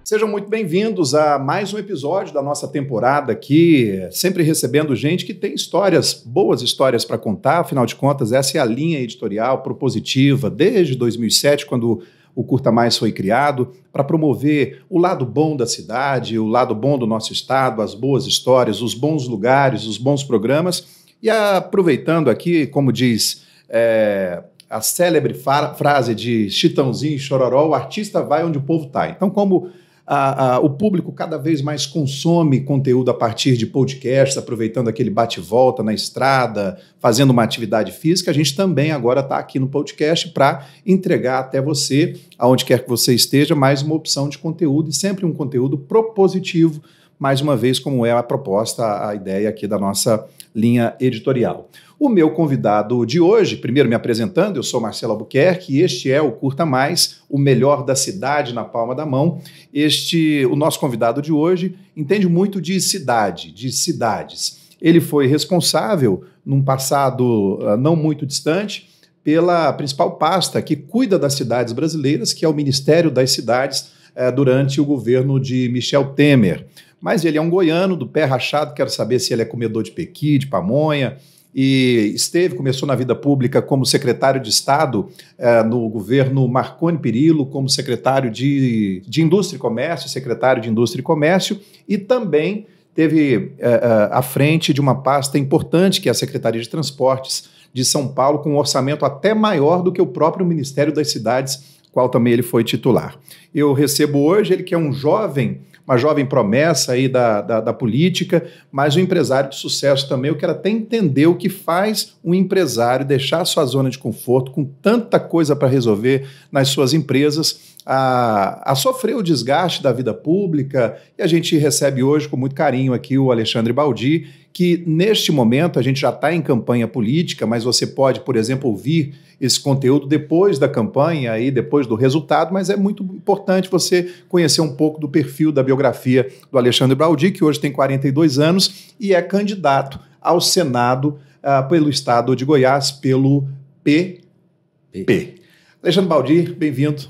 Sejam muito bem-vindos a mais um episódio da nossa temporada aqui, sempre recebendo gente que tem histórias, boas histórias para contar. Afinal de contas, essa é a linha editorial propositiva desde 2007, quando o Curta Mais foi criado, para promover o lado bom da cidade, o lado bom do nosso estado, as boas histórias, os bons lugares, os bons programas. E aproveitando aqui, como diz a célebre frase de Chitãozinho e Chororó, o artista vai onde o povo está. Então, como o público cada vez mais consome conteúdo a partir de podcasts, aproveitando aquele bate-volta na estrada, fazendo uma atividade física, a gente também agora está aqui no podcast para entregar até você, aonde quer que você esteja, mais uma opção de conteúdo e sempre um conteúdo propositivo, mais uma vez, como é a proposta, a ideia aqui da nossa linha editorial. O meu convidado de hoje, primeiro me apresentando, eu sou Marcelo Albuquerque e este é o Curta Mais, o melhor da cidade na palma da mão. O nosso convidado de hoje entende muito de cidade, de cidades. Ele foi responsável, num passado não muito distante, pela principal pasta que cuida das cidades brasileiras, que é o Ministério das Cidades, durante o governo de Michel Temer. Mas ele é um goiano do pé rachado, quero saber se ele é comedor de pequi, de pamonha, e começou na vida pública como secretário de Estado no governo Marconi Perillo, como secretário de Indústria e Comércio, secretário de Indústria e Comércio, e também teve à frente de uma pasta importante, que é a Secretaria de Transportes de São Paulo, com um orçamento até maior do que o próprio Ministério das Cidades, qual também ele foi titular. Eu recebo hoje ele que é uma jovem promessa aí da política, mas um empresário de sucesso também. Eu quero até entender o que faz um empresário deixar a sua zona de conforto com tanta coisa para resolver nas suas empresas, a sofrer o desgaste da vida pública. E a gente recebe hoje com muito carinho aqui o Alexandre Baldi, que neste momento a gente já está em campanha política, mas você pode, por exemplo, ouvir esse conteúdo depois da campanha e depois do resultado, mas é muito importante você conhecer um pouco do perfil, da biografia do Alexandre Baldi, que hoje tem 42 anos e é candidato ao Senado pelo estado de Goiás, pelo PP. Alexandre Baldi, bem-vindo.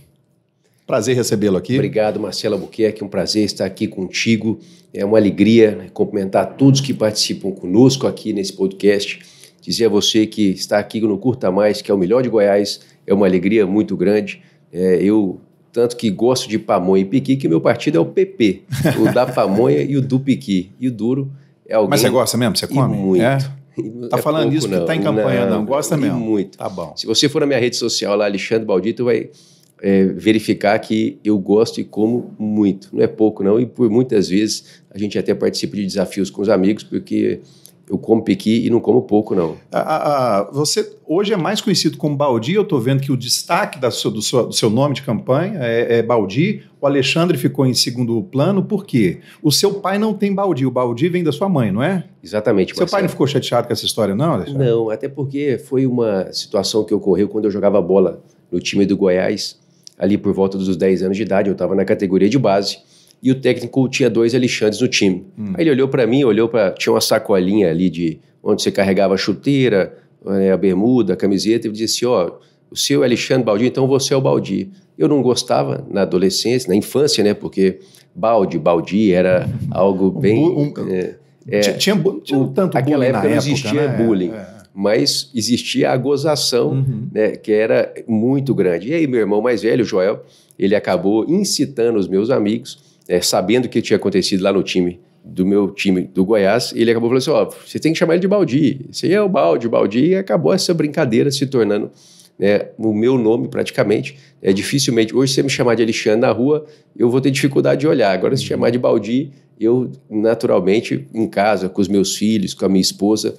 Prazer recebê-lo aqui. Obrigado, Marcelo Albuquerque, um prazer estar aqui contigo. É uma alegria cumprimentar todos que participam conosco aqui nesse podcast. Dizer a você que está aqui no Curta Mais, que é o melhor de Goiás, é uma alegria muito grande. Eu, tanto que gosto de pamonha e piqui, que meu partido é o PP, o da pamonha e o do piqui. E o duro é alguém... Mas você gosta mesmo? Você come? Muito. Tá falando pouco, isso porque está em campanha, não? Gosta mesmo? Muito. Tá bom. Se você for na minha rede social lá, Alexandre Baldi, tu vai verificar que eu gosto e como muito. Não é pouco, não. E por muitas vezes a gente até participa de desafios com os amigos, porque eu como piqui e não como pouco, não. Você hoje é mais conhecido como Baldi. Eu estou vendo que o destaque do seu nome de campanha é Baldi. O Alexandre ficou em segundo plano. Por quê? O seu pai não tem Baldi. O Baldi vem da sua mãe, não é? Exatamente, Marcelo. Seu pai não ficou chateado com essa história, não, Alexandre? Não, até porque foi uma situação que ocorreu quando eu jogava bola no time do Goiás, ali por volta dos 10 anos de idade. Eu estava na categoria de base e o técnico tinha 2 Alexandres no time. Aí ele olhou para mim, tinha uma sacolinha ali de onde você carregava a chuteira, a bermuda, a camiseta, e disse: o seu é Alexandre Baldi, então você é o Baldi. Eu não gostava na adolescência, na infância, né? Porque Baldi era algo bem... Tinha tanto aquela bullying época na não existia bullying. Mas existia a gozação, né, que era muito grande. E aí meu irmão mais velho, o Joel, ele acabou incitando os meus amigos, sabendo o que tinha acontecido lá no time, do meu time do Goiás, ele acabou falando assim: você tem que chamar ele de Baldi, esse aí é o Baldi, e acabou essa brincadeira se tornando o meu nome praticamente. Dificilmente, hoje se você me chamar de Alexandre na rua, eu vou ter dificuldade de olhar. Agora se chamar de Baldi, eu naturalmente, em casa, com os meus filhos, com a minha esposa,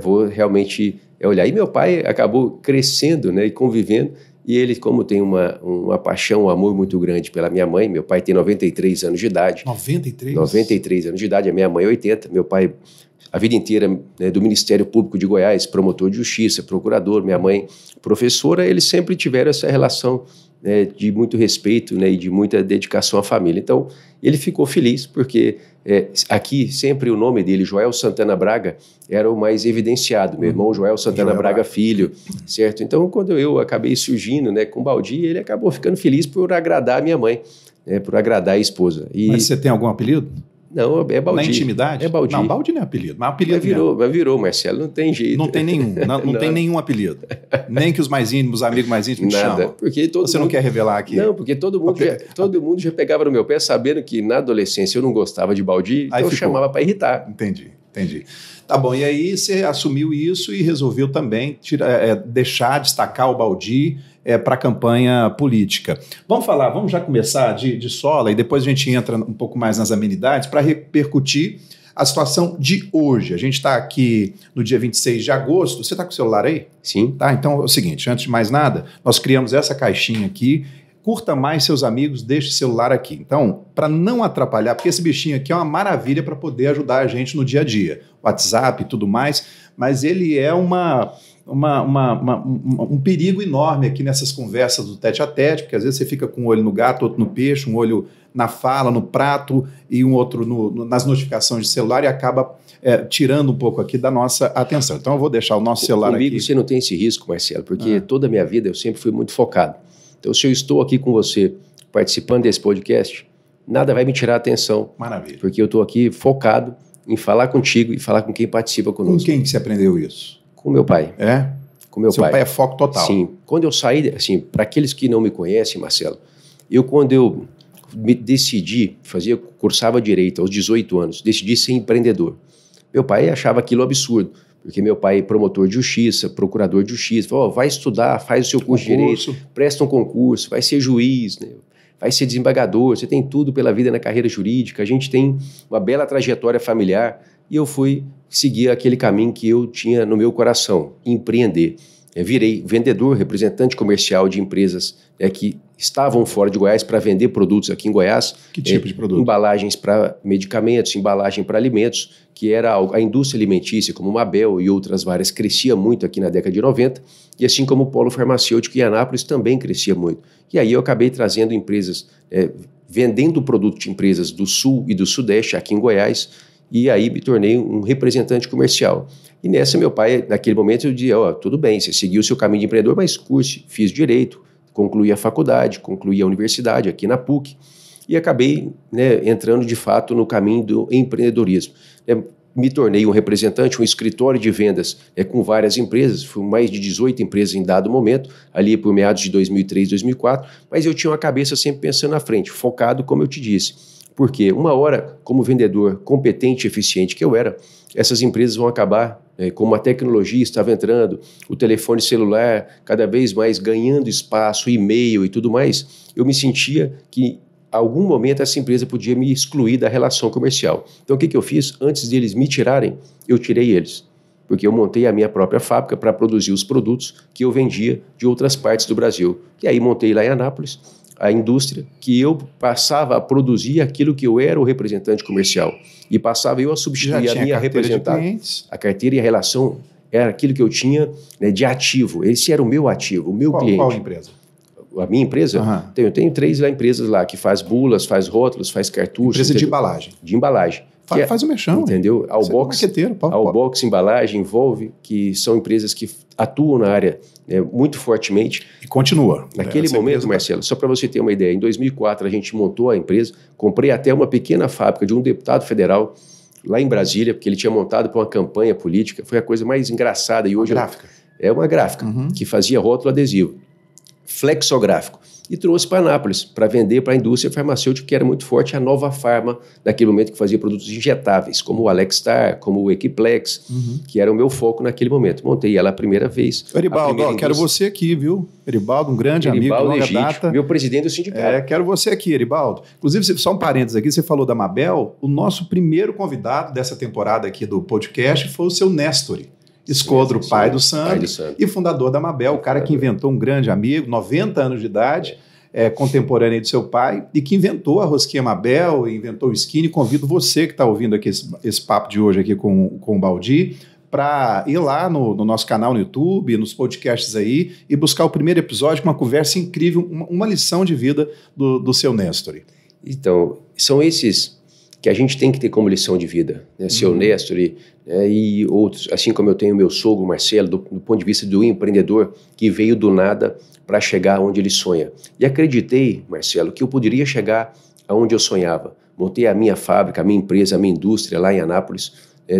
vou realmente olhar. E meu pai acabou crescendo, e convivendo, e ele, como tem uma paixão, um amor muito grande pela minha mãe. Meu pai tem 93 anos de idade. 93? 93 anos de idade, a minha mãe 80. Meu pai a vida inteira, né, do Ministério Público de Goiás, promotor de justiça, procurador, minha mãe professora, eles sempre tiveram essa relação, né, de muito respeito, né, e de muita dedicação à família. Então, ele ficou feliz porque aqui sempre o nome dele, Joel Santana Braga, era o mais evidenciado. Meu irmão Joel Santana Braga Filho, certo? Então, quando eu acabei surgindo, né, com o Baldi, ele acabou ficando feliz por agradar a minha mãe, né, por agradar a esposa. Mas você tem algum apelido? Não, é Baldi. Na intimidade? É Baldi. Não, Baldi não é apelido, mas apelido mas virou, Marcelo, não tem jeito. Não tem nenhum, não tem nenhum apelido. Nem que os mais íntimos, os amigos mais íntimos te chamam. Porque Você não quer revelar aqui? Não, porque todo mundo já pegava no meu pé sabendo que na adolescência eu não gostava de Baldi, então eu chamava para irritar. Entendi. Tá bom, e aí você assumiu isso e resolveu também destacar o Baldi para a campanha política. Vamos já começar de sola e depois a gente entra um pouco mais nas amenidades para repercutir a situação de hoje. A gente está aqui no dia 26 de agosto. Você está com o celular aí? Sim. Tá, então é o seguinte, antes de mais nada, nós criamos essa caixinha aqui. Curta mais seus amigos, deixe o celular aqui. Então, para não atrapalhar, porque esse bichinho aqui é uma maravilha para poder ajudar a gente no dia a dia. WhatsApp e tudo mais, mas ele é um perigo enorme aqui nessas conversas do tete-a-tete, porque às vezes você fica com um olho no gato, outro no peixe, um olho na fala, no prato e um outro nas notificações de celular e acaba tirando um pouco aqui da nossa atenção. Então eu vou deixar o nosso celular aqui. Comigo você não tem esse risco, Marcelo, porque toda a minha vida eu sempre fui muito focado. Então, se eu estou aqui com você, participando desse podcast, nada vai me tirar a atenção. Maravilha. Porque eu estou aqui focado em falar contigo e falar com quem participa conosco. Com quem que você aprendeu isso? Com meu pai. É? Com meu pai. Seu pai é foco total. Sim. Quando eu saí, assim, para aqueles que não me conhecem, Marcelo, quando eu me decidi, cursava Direito aos 18 anos, decidi ser empreendedor. Meu pai achava aquilo absurdo. Porque meu pai é promotor de justiça, procurador de justiça, falou, vai estudar, faz o seu curso de Direito, presta um concurso, vai ser juiz, né? Vai ser desembargador, você tem tudo pela vida na carreira jurídica, a gente tem uma bela trajetória familiar, e eu fui seguir aquele caminho que eu tinha no meu coração, empreender. Virei vendedor, representante comercial de empresas que estavam fora de Goiás para vender produtos aqui em Goiás. Que tipo de produto? Embalagens para medicamentos, embalagem para alimentos, que era a indústria alimentícia, como Mabel e outras várias, crescia muito aqui na década de 90, e assim como o polo farmacêutico em Anápolis também crescia muito. E aí eu acabei trazendo empresas, vendendo produto de empresas do Sul e do Sudeste aqui em Goiás, e aí me tornei um representante comercial. E nessa, meu pai, naquele momento, eu dizia, tudo bem, você seguiu o seu caminho de empreendedor, mas fiz Direito, concluí a faculdade, concluí a universidade aqui na PUC, e acabei entrando, de fato, no caminho do empreendedorismo. Me tornei um representante, um escritório de vendas com várias empresas, fui mais de 18 empresas em dado momento, ali por meados de 2003, 2004, mas eu tinha uma cabeça sempre pensando na frente, focado, como eu te disse. Porque uma hora, como vendedor competente e eficiente que eu era, essas empresas vão acabar, como a tecnologia estava entrando, o telefone celular cada vez mais ganhando espaço, e-mail e tudo mais, eu me sentia que, a algum momento, essa empresa podia me excluir da relação comercial. Então, o que eu fiz? Antes deles me tirarem, eu tirei eles. Porque eu montei a minha própria fábrica para produzir os produtos que eu vendia de outras partes do Brasil. E aí montei lá em Anápolis a indústria, que eu passava a produzir aquilo que eu era o representante comercial. E passava eu a substituir a minha representante. A carteira e a relação era aquilo que eu tinha de ativo. Esse era o meu ativo, o meu cliente. Qual empresa? A minha empresa? Eu tenho 3 empresas lá, que faz bulas, faz rótulos, faz cartuchos. Empresa de embalagem. De embalagem. Faz o mexão. Entendeu? Albox Embalagem, Envolve, que são empresas que atuam na área muito fortemente. E continua. Naquele momento, Marcelo, só para você ter uma ideia, em 2004 a gente montou a empresa, comprei até uma pequena fábrica de um deputado federal lá em Brasília, porque ele tinha montado para uma campanha política, foi a coisa mais engraçada. E hoje é uma gráfica que fazia rótulo adesivo, flexográfico. E trouxe para Anápolis, para vender para a indústria farmacêutica, que era muito forte, a Nova Farma, naquele momento, que fazia produtos injetáveis, como o Alexstar, como o Equiplex, que era o meu foco naquele momento. Montei ela a primeira vez. Eribaldo, quero você aqui, viu? Eribaldo, um grande amigo, de longa data. Meu presidente do sindicato. Quero você aqui, Eribaldo. Inclusive, só um parênteses aqui, você falou da Mabel, o nosso primeiro convidado dessa temporada aqui do podcast foi o seu Nestori Escodro, pai do Sandro, e fundador da Mabel, o cara que inventou, um grande amigo, 90 anos de idade, contemporânea do seu pai e que inventou a rosquinha Mabel, inventou o skinny. Convido você que está ouvindo aqui esse papo de hoje aqui com o Baldi para ir lá no nosso canal no YouTube, nos podcasts aí e buscar o primeiro episódio com uma conversa incrível, uma lição de vida do seu Nestor. Então, são esses que a gente tem que ter como lição de vida, né? Seu Nestor e outros, assim como eu tenho meu sogro Marcelo, do ponto de vista do empreendedor que veio do nada para chegar onde ele sonha. E acreditei, Marcelo, que eu poderia chegar aonde eu sonhava. Montei a minha fábrica, a minha empresa, a minha indústria lá em Anápolis,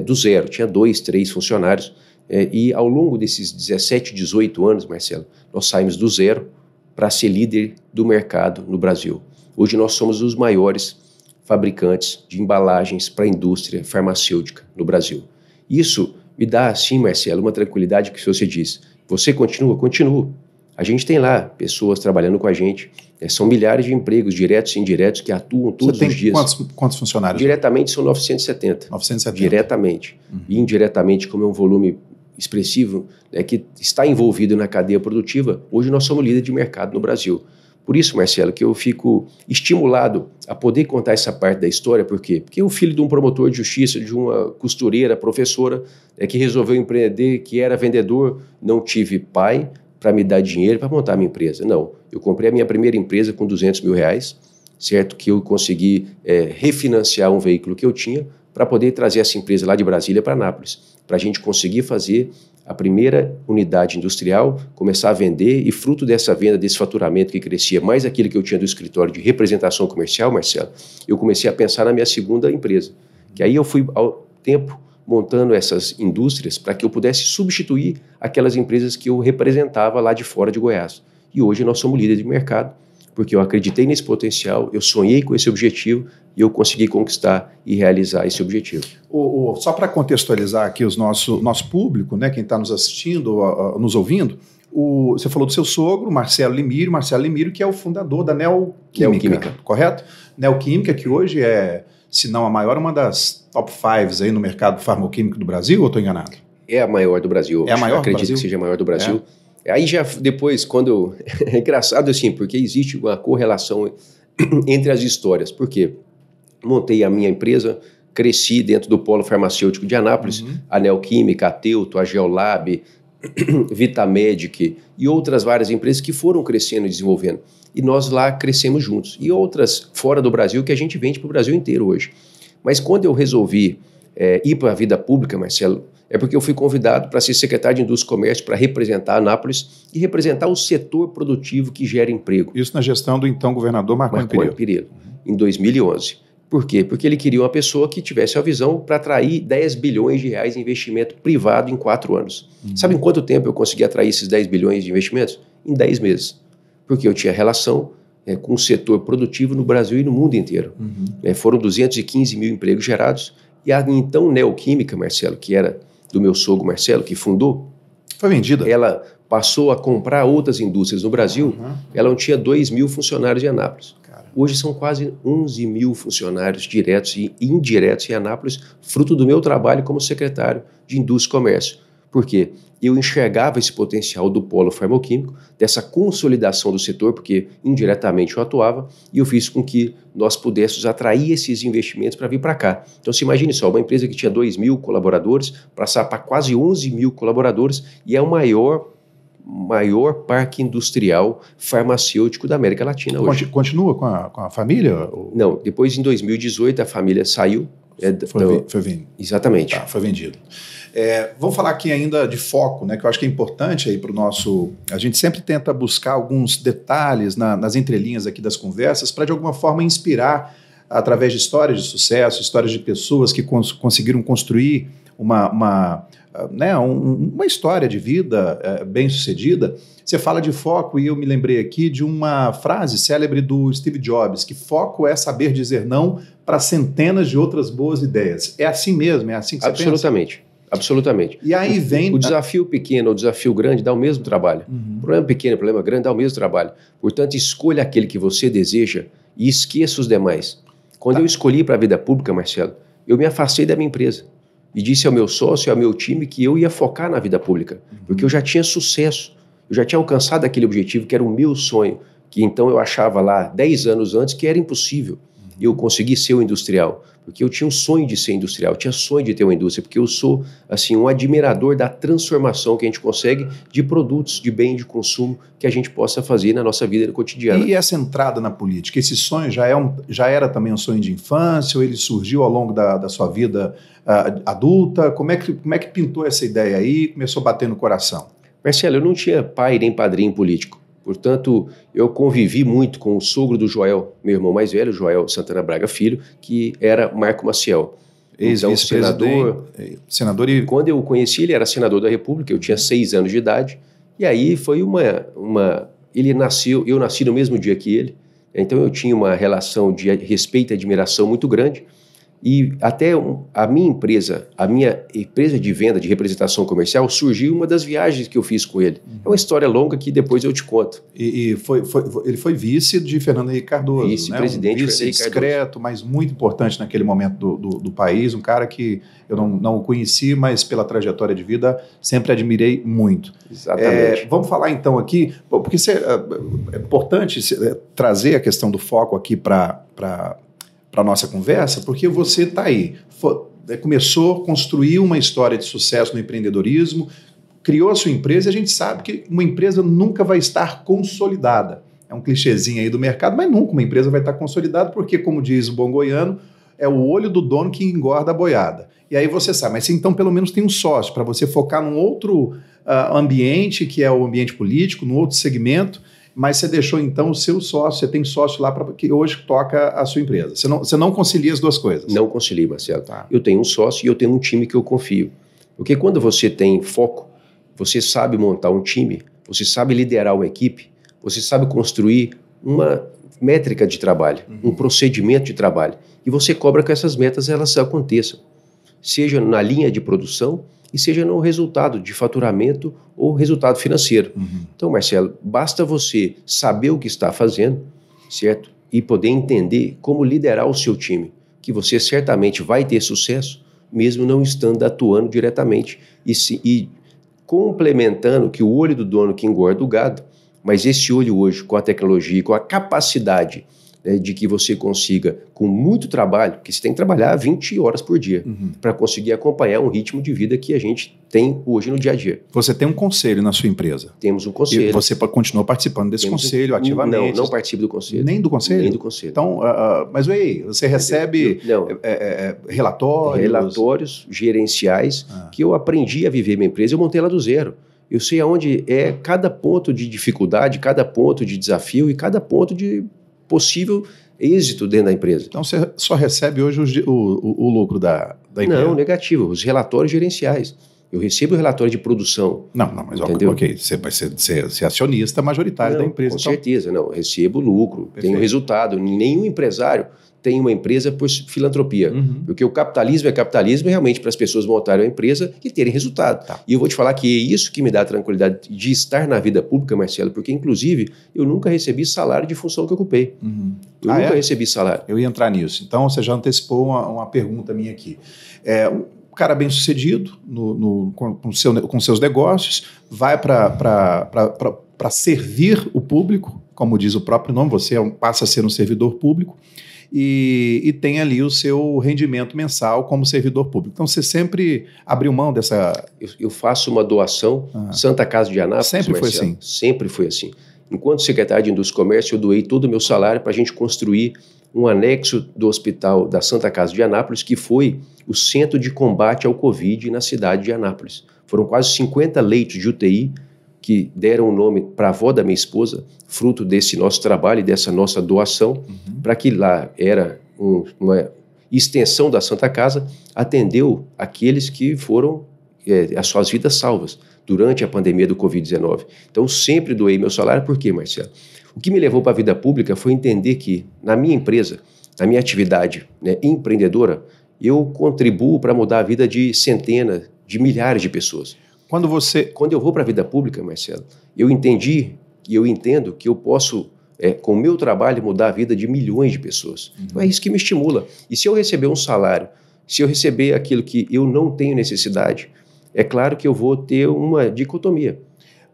do zero. Tinha 2, 3 funcionários. E ao longo desses 17, 18 anos, Marcelo, nós saímos do zero para ser líder do mercado no Brasil. Hoje nós somos os maiores fabricantes de embalagens para a indústria farmacêutica no Brasil. Isso me dá, assim, Marcelo, uma tranquilidade que você diz. Você continua? Continuo. A gente tem lá pessoas trabalhando com a gente. São milhares de empregos, diretos e indiretos, que atuam todos os dias. Quantos funcionários? Diretamente são 970. 970. Diretamente. E indiretamente, como é um volume expressivo, que está envolvido na cadeia produtiva, hoje nós somos líder de mercado no Brasil. Por isso, Marcelo, que eu fico estimulado a poder contar essa parte da história. Por quê? Porque eu filho de um promotor de justiça, de uma costureira, professora, que resolveu empreender, que era vendedor, não tive pai para me dar dinheiro para montar a minha empresa. Não, eu comprei a minha primeira empresa com R$200 mil, certo? Que eu consegui refinanciar um veículo que eu tinha para poder trazer essa empresa lá de Brasília para Anápolis, para a gente conseguir fazer a primeira unidade industrial, começar a vender e fruto dessa venda, desse faturamento que crescia, mais aquilo que eu tinha do escritório de representação comercial, Marcelo, eu comecei a pensar na minha segunda empresa, que aí eu fui ao tempo montando essas indústrias para que eu pudesse substituir aquelas empresas que eu representava lá de fora de Goiás. E hoje nós somos líderes de mercado, porque eu acreditei nesse potencial, eu sonhei com esse objetivo e eu consegui conquistar e realizar esse objetivo. Só para contextualizar aqui o nosso público, né, quem está nos assistindo, nos ouvindo, você falou do seu sogro, Marcelo Limírio, que é o fundador da Neoquímica, correto? Neoquímica, que hoje se não a maior, uma das top 5 aí no mercado farmacêutico do Brasil, ou estou enganado? É a maior do Brasil. É a maior do Brasil? Acredito que seja a maior do Brasil. Aí já depois, quando... É engraçado assim, porque existe uma correlação entre as histórias. Por quê? Montei a minha empresa, cresci dentro do polo farmacêutico de Anápolis, a Neoquímica, a Teuto, a Geolab, Vitamedic e outras várias empresas que foram crescendo e desenvolvendo. E nós lá crescemos juntos. E outras fora do Brasil que a gente vende para o Brasil inteiro hoje. Mas quando eu resolvi ir para a vida pública, Marcelo, é porque eu fui convidado para ser secretário de Indústria e Comércio para representar Anápolis e representar o setor produtivo que gera emprego. Isso na gestão do então governador Marconi Perillo. Em 2011. Por quê? Porque ele queria uma pessoa que tivesse a visão para atrair 10 bilhões de reais de investimento privado em 4 anos. Sabe em quanto tempo eu consegui atrair esses 10 bilhões de investimentos? Em 10 meses. Porque eu tinha relação com o setor produtivo no Brasil e no mundo inteiro. Foram 215 mil empregos gerados. E a então Neoquímica, Marcelo, que era do meu sogro Marcelo, que fundou, foi vendida. Ela passou a comprar outras indústrias no Brasil. Ela não tinha 2 mil funcionários em Anápolis. Hoje são quase 11 mil funcionários diretos e indiretos em Anápolis, fruto do meu trabalho como secretário de Indústria e Comércio. Por quê? Eu enxergava esse potencial do polo farmacêutico, dessa consolidação do setor, porque indiretamente eu atuava, e eu fiz com que nós pudéssemos atrair esses investimentos para vir para cá. Então, se imagine só, uma empresa que tinha 2 mil colaboradores, passar para quase 11 mil colaboradores, e é o maior parque industrial farmacêutico da América Latina hoje. Continua com a família? Não, depois em 2018 a família saiu. Foi vendido. Exatamente. Tá, foi vendido. Vamos falar aqui ainda de foco, né, que eu acho que é importante aí para o nosso... A gente sempre tenta buscar alguns detalhes nas entrelinhas aqui das conversas para, de alguma forma, inspirar através de histórias de sucesso, histórias de pessoas que conseguiram construir uma história de vida bem-sucedida. Você fala de foco e eu me lembrei aqui de uma frase célebre do Steve Jobs, que foco é saber dizer não para centenas de outras boas ideias. É assim mesmo? É assim que você Absolutamente. pensa? Absolutamente. E aí vem... O desafio pequeno ou o desafio grande dá o mesmo trabalho. O problema pequeno, o problema grande dá o mesmo trabalho. Portanto, escolha aquele que você deseja e esqueça os demais. Quando eu escolhi para a vida pública, Marcelo, eu me afastei da minha empresa e disse ao meu sócio e ao meu time que eu ia focar na vida pública, porque eu já tinha sucesso, eu já tinha alcançado aquele objetivo que era o meu sonho, que então eu achava lá 10 anos antes que era impossível eu conseguir ser um industrial, porque eu tinha um sonho de ser industrial, eu tinha sonho de ter uma indústria, porque eu sou assim um admirador da transformação que a gente consegue de produtos, de bem de consumo que a gente possa fazer na nossa vida cotidiana. E essa entrada na política, esse sonho já era também um sonho de infância, ou ele surgiu ao longo da sua vida adulta? Como é que pintou essa ideia aí, começou a bater no coração? Marcelo, eu não tinha pai nem padrinho político. Portanto, eu convivi muito com o sogro do Joel, meu irmão mais velho, Joel Santana Braga Filho, que era Marco Maciel. Então, senador e... Quando eu o conheci, ele era senador da República, eu tinha 6 anos de idade, e aí foi ele nasceu, eu nasci no mesmo dia que ele, então eu tinha uma relação de respeito e admiração muito grande, e até a minha empresa de venda, de representação comercial, surgiu uma das viagens que eu fiz com ele. É uma história longa que depois eu te conto. E ele foi vice de Fernando Henrique Cardoso, vice-presidente, né? Vice discreto, mas muito importante naquele momento do país, um cara que eu não o conheci, mas pela trajetória de vida sempre admirei muito. Exatamente. Vamos falar então aqui, porque é importante trazer a questão do foco aqui para a nossa conversa, porque você está aí, começou a construir uma história de sucesso no empreendedorismo, criou a sua empresa, e a gente sabe que uma empresa nunca vai estar consolidada. É um clichêzinho aí do mercado, mas nunca uma empresa vai estar consolidada, porque, como diz o bom goiano, é o olho do dono que engorda a boiada. E aí você sabe, mas então pelo menos tem um sócio, para você focar num outro ambiente, que é o ambiente político, num outro segmento, mas você deixou então o seu sócio, você tem sócio lá que hoje toca a sua empresa. Você não concilia as duas coisas? Não concilio, Marcelo. Tá. Eu tenho um sócio e eu tenho um time que eu confio. Porque quando você tem foco, você sabe montar um time, você sabe liderar uma equipe, você sabe construir uma métrica de trabalho, um procedimento de trabalho. E você cobra que essas metas elas aconteçam, seja na linha de produção e seja no resultado de faturamento ou resultado financeiro. Então, Marcelo, basta você saber o que está fazendo, certo? E poder entender como liderar o seu time, que você certamente vai ter sucesso, mesmo não estando atuando diretamente e complementando que o olho do dono que engorda o gado, mas esse olho hoje, com a tecnologia, com a capacidade de que você consiga, com muito trabalho, porque você tem que trabalhar 20 horas por dia, para conseguir acompanhar um ritmo de vida que a gente tem hoje no dia a dia. Você tem um conselho na sua empresa? Temos um conselho. E você continua participando desse conselho ativamente? Não participo do conselho. Nem do conselho? Nem do conselho. Então, mas aí, você recebe relatórios? Relatórios gerenciais que eu aprendi a viver minha empresa, eu montei ela do zero. Eu sei aonde é cada ponto de dificuldade, cada ponto de desafio e cada ponto de possível êxito dentro da empresa. Então você só recebe hoje o lucro da empresa? Não, negativo, os relatórios gerenciais. Eu recebo o relatório de produção. Não, mas ok, você vai ser acionista majoritário da empresa. Com certeza, não, eu recebo lucro, tenho resultado. Nenhum empresário tem uma empresa por filantropia, porque o capitalismo é capitalismo realmente para as pessoas montarem uma empresa e terem resultado. Tá. E eu vou te falar que é isso que me dá a tranquilidade de estar na vida pública, Marcelo, porque inclusive eu nunca recebi salário de função que eu ocupei. Eu nunca recebi salário. Eu ia entrar nisso. Então você já antecipou uma pergunta minha aqui. Um cara bem sucedido com seus negócios, vai para servir o público, como diz o próprio nome, você passa a ser um servidor público, e tem ali o seu rendimento mensal como servidor público. Então, você sempre abriu mão dessa... Eu faço uma doação, Santa Casa de Anápolis, sempre foi assim? Sempre foi assim. Enquanto secretário de Indústria e Comércio, eu doei todo o meu salário para a gente construir um anexo do hospital da Santa Casa de Anápolis, que foi o centro de combate ao Covid na cidade de Anápolis. Foram quase 50 leitos de UTI que deram o nome para a avó da minha esposa, fruto desse nosso trabalho e dessa nossa doação, para que lá era uma extensão da Santa Casa, atendeu aqueles que foram as suas vidas salvas durante a pandemia do Covid-19. Então, sempre doei meu salário. Por quê, Marcelo? O que me levou para a vida pública foi entender que, na minha empresa, na minha atividade empreendedora, eu contribuo para mudar a vida de centenas, de milhares de pessoas. Quando eu vou para a vida pública, Marcelo, eu entendi e eu entendo que eu posso, com o meu trabalho, mudar a vida de milhões de pessoas. Então é isso que me estimula. E se eu receber um salário, se eu receber aquilo que eu não tenho necessidade, é claro que eu vou ter uma dicotomia.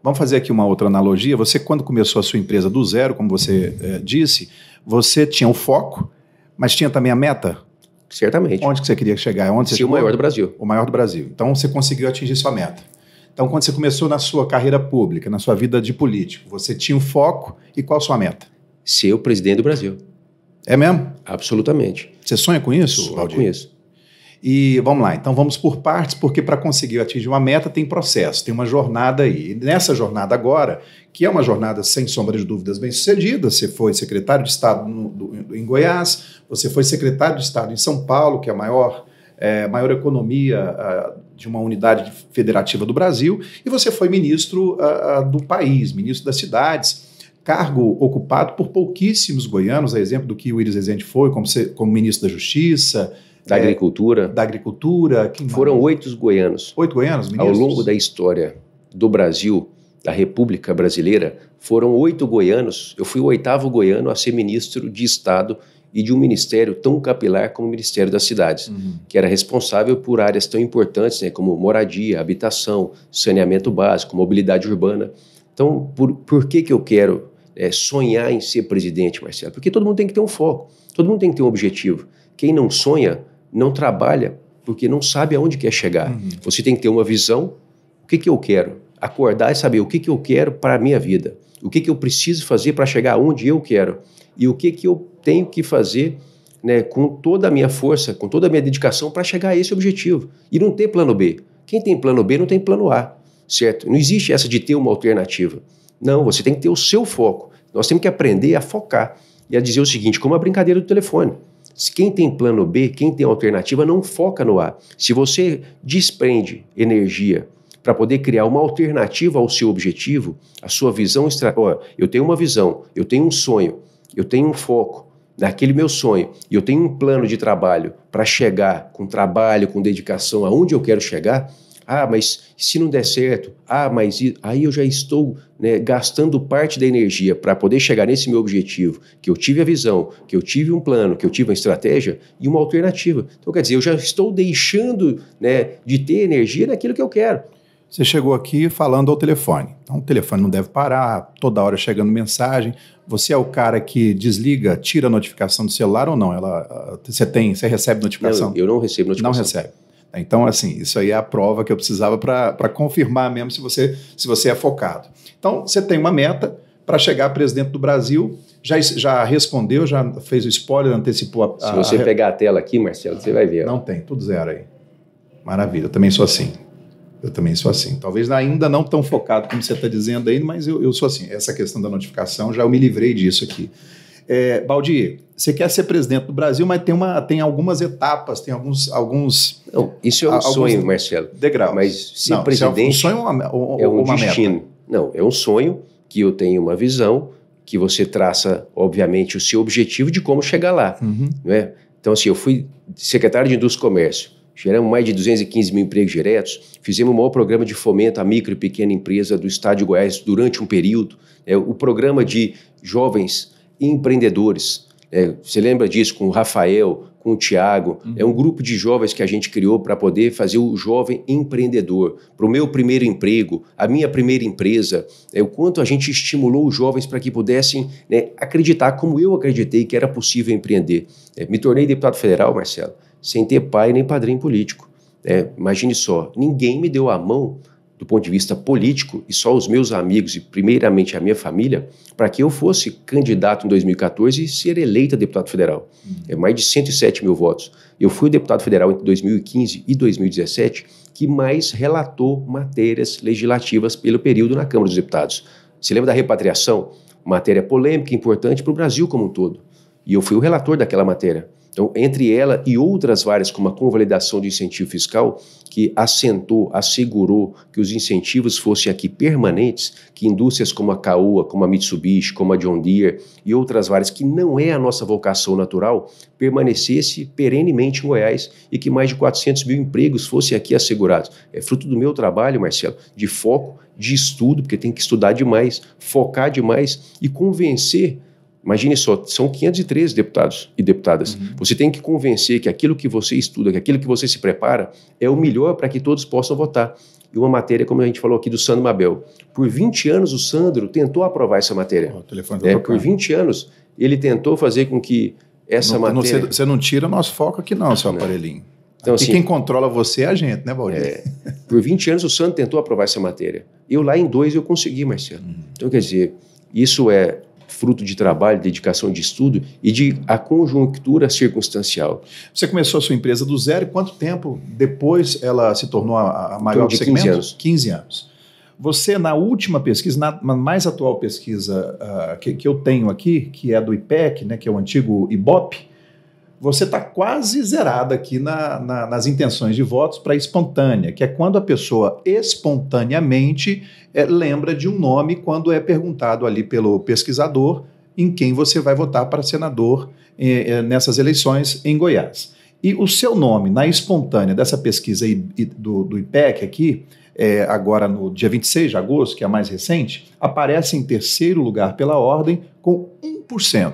Vamos fazer aqui uma outra analogia. Você, quando começou a sua empresa do zero, como você disse, você tinha o foco, mas tinha também a meta? Certamente. Onde que você queria chegar? Onde você chegou? O maior do Brasil. O maior do Brasil. Então, você conseguiu atingir sua meta. Então, quando você começou na sua carreira pública, na sua vida de político, você tinha um foco e qual a sua meta? Ser o presidente do Brasil. É mesmo? Absolutamente. Você sonha com isso, Valdir? Com isso. E vamos lá, então vamos por partes, porque para conseguir atingir uma meta tem processo, tem uma jornada aí. E nessa jornada agora, que é uma jornada sem sombra de dúvidas bem sucedida, você foi secretário de Estado em Goiás, você foi secretário de Estado em São Paulo, que é a maior economia de uma unidade federativa do Brasil, e você foi ministro do país, ministro das cidades, cargo ocupado por pouquíssimos goianos, a exemplo do que o Iris Rezende foi, como ministro da Justiça, da Agricultura. Da Agricultura. Foram 8 goianos. 8 goianos, ministros? Ao longo da história do Brasil, da República Brasileira, foram 8 goianos. Eu fui o 8º goiano a ser ministro de Estado e de um ministério tão capilar como o Ministério das Cidades, que era responsável por áreas tão importantes, né, como moradia, habitação, saneamento básico, mobilidade urbana. Então, por que eu quero sonhar em ser presidente, Marcelo? Porque todo mundo tem que ter um foco, todo mundo tem que ter um objetivo. Quem não sonha, não trabalha, porque não sabe aonde quer chegar. Você tem que ter uma visão. O que eu quero? Acordar e saber o que eu quero para a minha vida. O que eu preciso fazer para chegar aonde eu quero. E o que eu tenho que fazer, né, com toda a minha força, com toda a minha dedicação para chegar a esse objetivo. E não ter plano B. Quem tem plano B não tem plano A, certo? Não existe essa de ter uma alternativa. Não, você tem que ter o seu foco. Nós temos que aprender a focar e a dizer o seguinte, como a brincadeira do telefone. Quem tem plano B, quem tem alternativa, não foca no A. Se você desprende energia para poder criar uma alternativa ao seu objetivo, a sua visão... eu tenho uma visão, eu tenho um sonho, eu tenho um foco naquele meu sonho, e eu tenho um plano de trabalho para chegar com trabalho, com dedicação, aonde eu quero chegar... mas se não der certo, mas aí eu já estou, né, gastando parte da energia para poder chegar nesse meu objetivo, que eu tive a visão, que eu tive um plano, que eu tive uma estratégia e uma alternativa. Então, quer dizer, eu já estou deixando, né, de ter energia naquilo que eu quero. Você chegou aqui falando ao telefone. Então, o telefone não deve parar, toda hora chegando mensagem. Você é o cara que desliga, tira a notificação do celular ou não? Você recebe notificação? Não, eu não recebo notificação. Não recebe. Então, assim, isso aí é a prova que eu precisava para confirmar mesmo se você é focado. Então, você tem uma meta para chegar a presidente do Brasil, já respondeu, já fez o spoiler, antecipou Se você pegar a tela aqui, Marcelo, você vai ver. Não tem, tudo zero aí. Maravilha, eu também sou assim. Talvez ainda não tão focado como você está dizendo aí, mas eu sou assim. Essa questão da notificação, já eu me livrei disso aqui. Valdir, você quer ser presidente do Brasil, mas tem algumas etapas, tem alguns... Não, isso é um sonho, Marcelo. Degraus. Mas ser presidente é um sonho ou uma destino. Meta? Não, é um sonho que eu tenho uma visão, que você traça, obviamente, o seu objetivo de como chegar lá. Não é? Então, assim, eu fui secretário de Indústria e Comércio, geramos mais de 215 mil empregos diretos, fizemos o maior programa de fomento à micro e pequena empresa do estado de Goiás durante um período, o programa de jovens empreendedores. Você lembra disso com o Rafael, com o Tiago? É um grupo de jovens que a gente criou para poder fazer o jovem empreendedor. Para o meu primeiro emprego, a minha primeira empresa, o quanto a gente estimulou os jovens para que pudessem, né, acreditar como eu acreditei que era possível empreender. Me tornei deputado federal, Marcelo, sem ter pai nem padrinho político. Imagine só, ninguém me deu a mão do ponto de vista político, e só os meus amigos e primeiramente a minha família, para que eu fosse candidato em 2014 e ser eleito deputado federal. Mais de 107 mil votos. Eu fui o deputado federal entre 2015 e 2017 que mais relatou matérias legislativas pelo período na Câmara dos Deputados. Você lembra da repatriação? Matéria polêmica e importante para o Brasil como um todo. E eu fui o relator daquela matéria. Então, entre ela e outras várias, como a convalidação de incentivo fiscal, que assentou, assegurou que os incentivos fossem aqui permanentes, que indústrias como a Caoa, como a Mitsubishi, como a John Deere e outras várias, que não é a nossa vocação natural, permanecesse perenemente em Goiás e que mais de 400 mil empregos fossem aqui assegurados. É fruto do meu trabalho, Marcelo, de foco, de estudo, porque tem que estudar demais, focar demais e convencer. Imagine só, são 513 deputados e deputadas. Você tem que convencer que aquilo que você estuda, que aquilo que você se prepara é o melhor para que todos possam votar. e uma matéria, como a gente falou aqui, do Sandro Mabel. Por 20 anos o Sandro tentou aprovar essa matéria. O telefone tá por 20 anos ele tentou fazer com que essa matéria... Você não tira nosso foco aqui não, seu aparelhinho. Então, aqui assim, quem controla você é a gente, né, Valdir? Por 20 anos o Sandro tentou aprovar essa matéria. Eu lá em 2 eu consegui, Marcelo. Então, quer dizer, isso é fruto de trabalho, dedicação de estudo e de a conjuntura circunstancial. Você começou a sua empresa do zero e quanto tempo depois ela se tornou a maior do segmento? 15 anos. 15 anos. Você, na última pesquisa, na mais atual pesquisa que eu tenho aqui, que é do IPEC, né, que é o antigo IBOP, você está quase zerado aqui nas intenções de votos para espontânea, que é quando a pessoa espontaneamente lembra de um nome quando é perguntado ali pelo pesquisador em quem você vai votar para senador nessas eleições em Goiás. E o seu nome, na espontânea dessa pesquisa aí do IPEC aqui, agora no dia 26 de agosto, que é a mais recente, aparece em terceiro lugar pela ordem com 1%.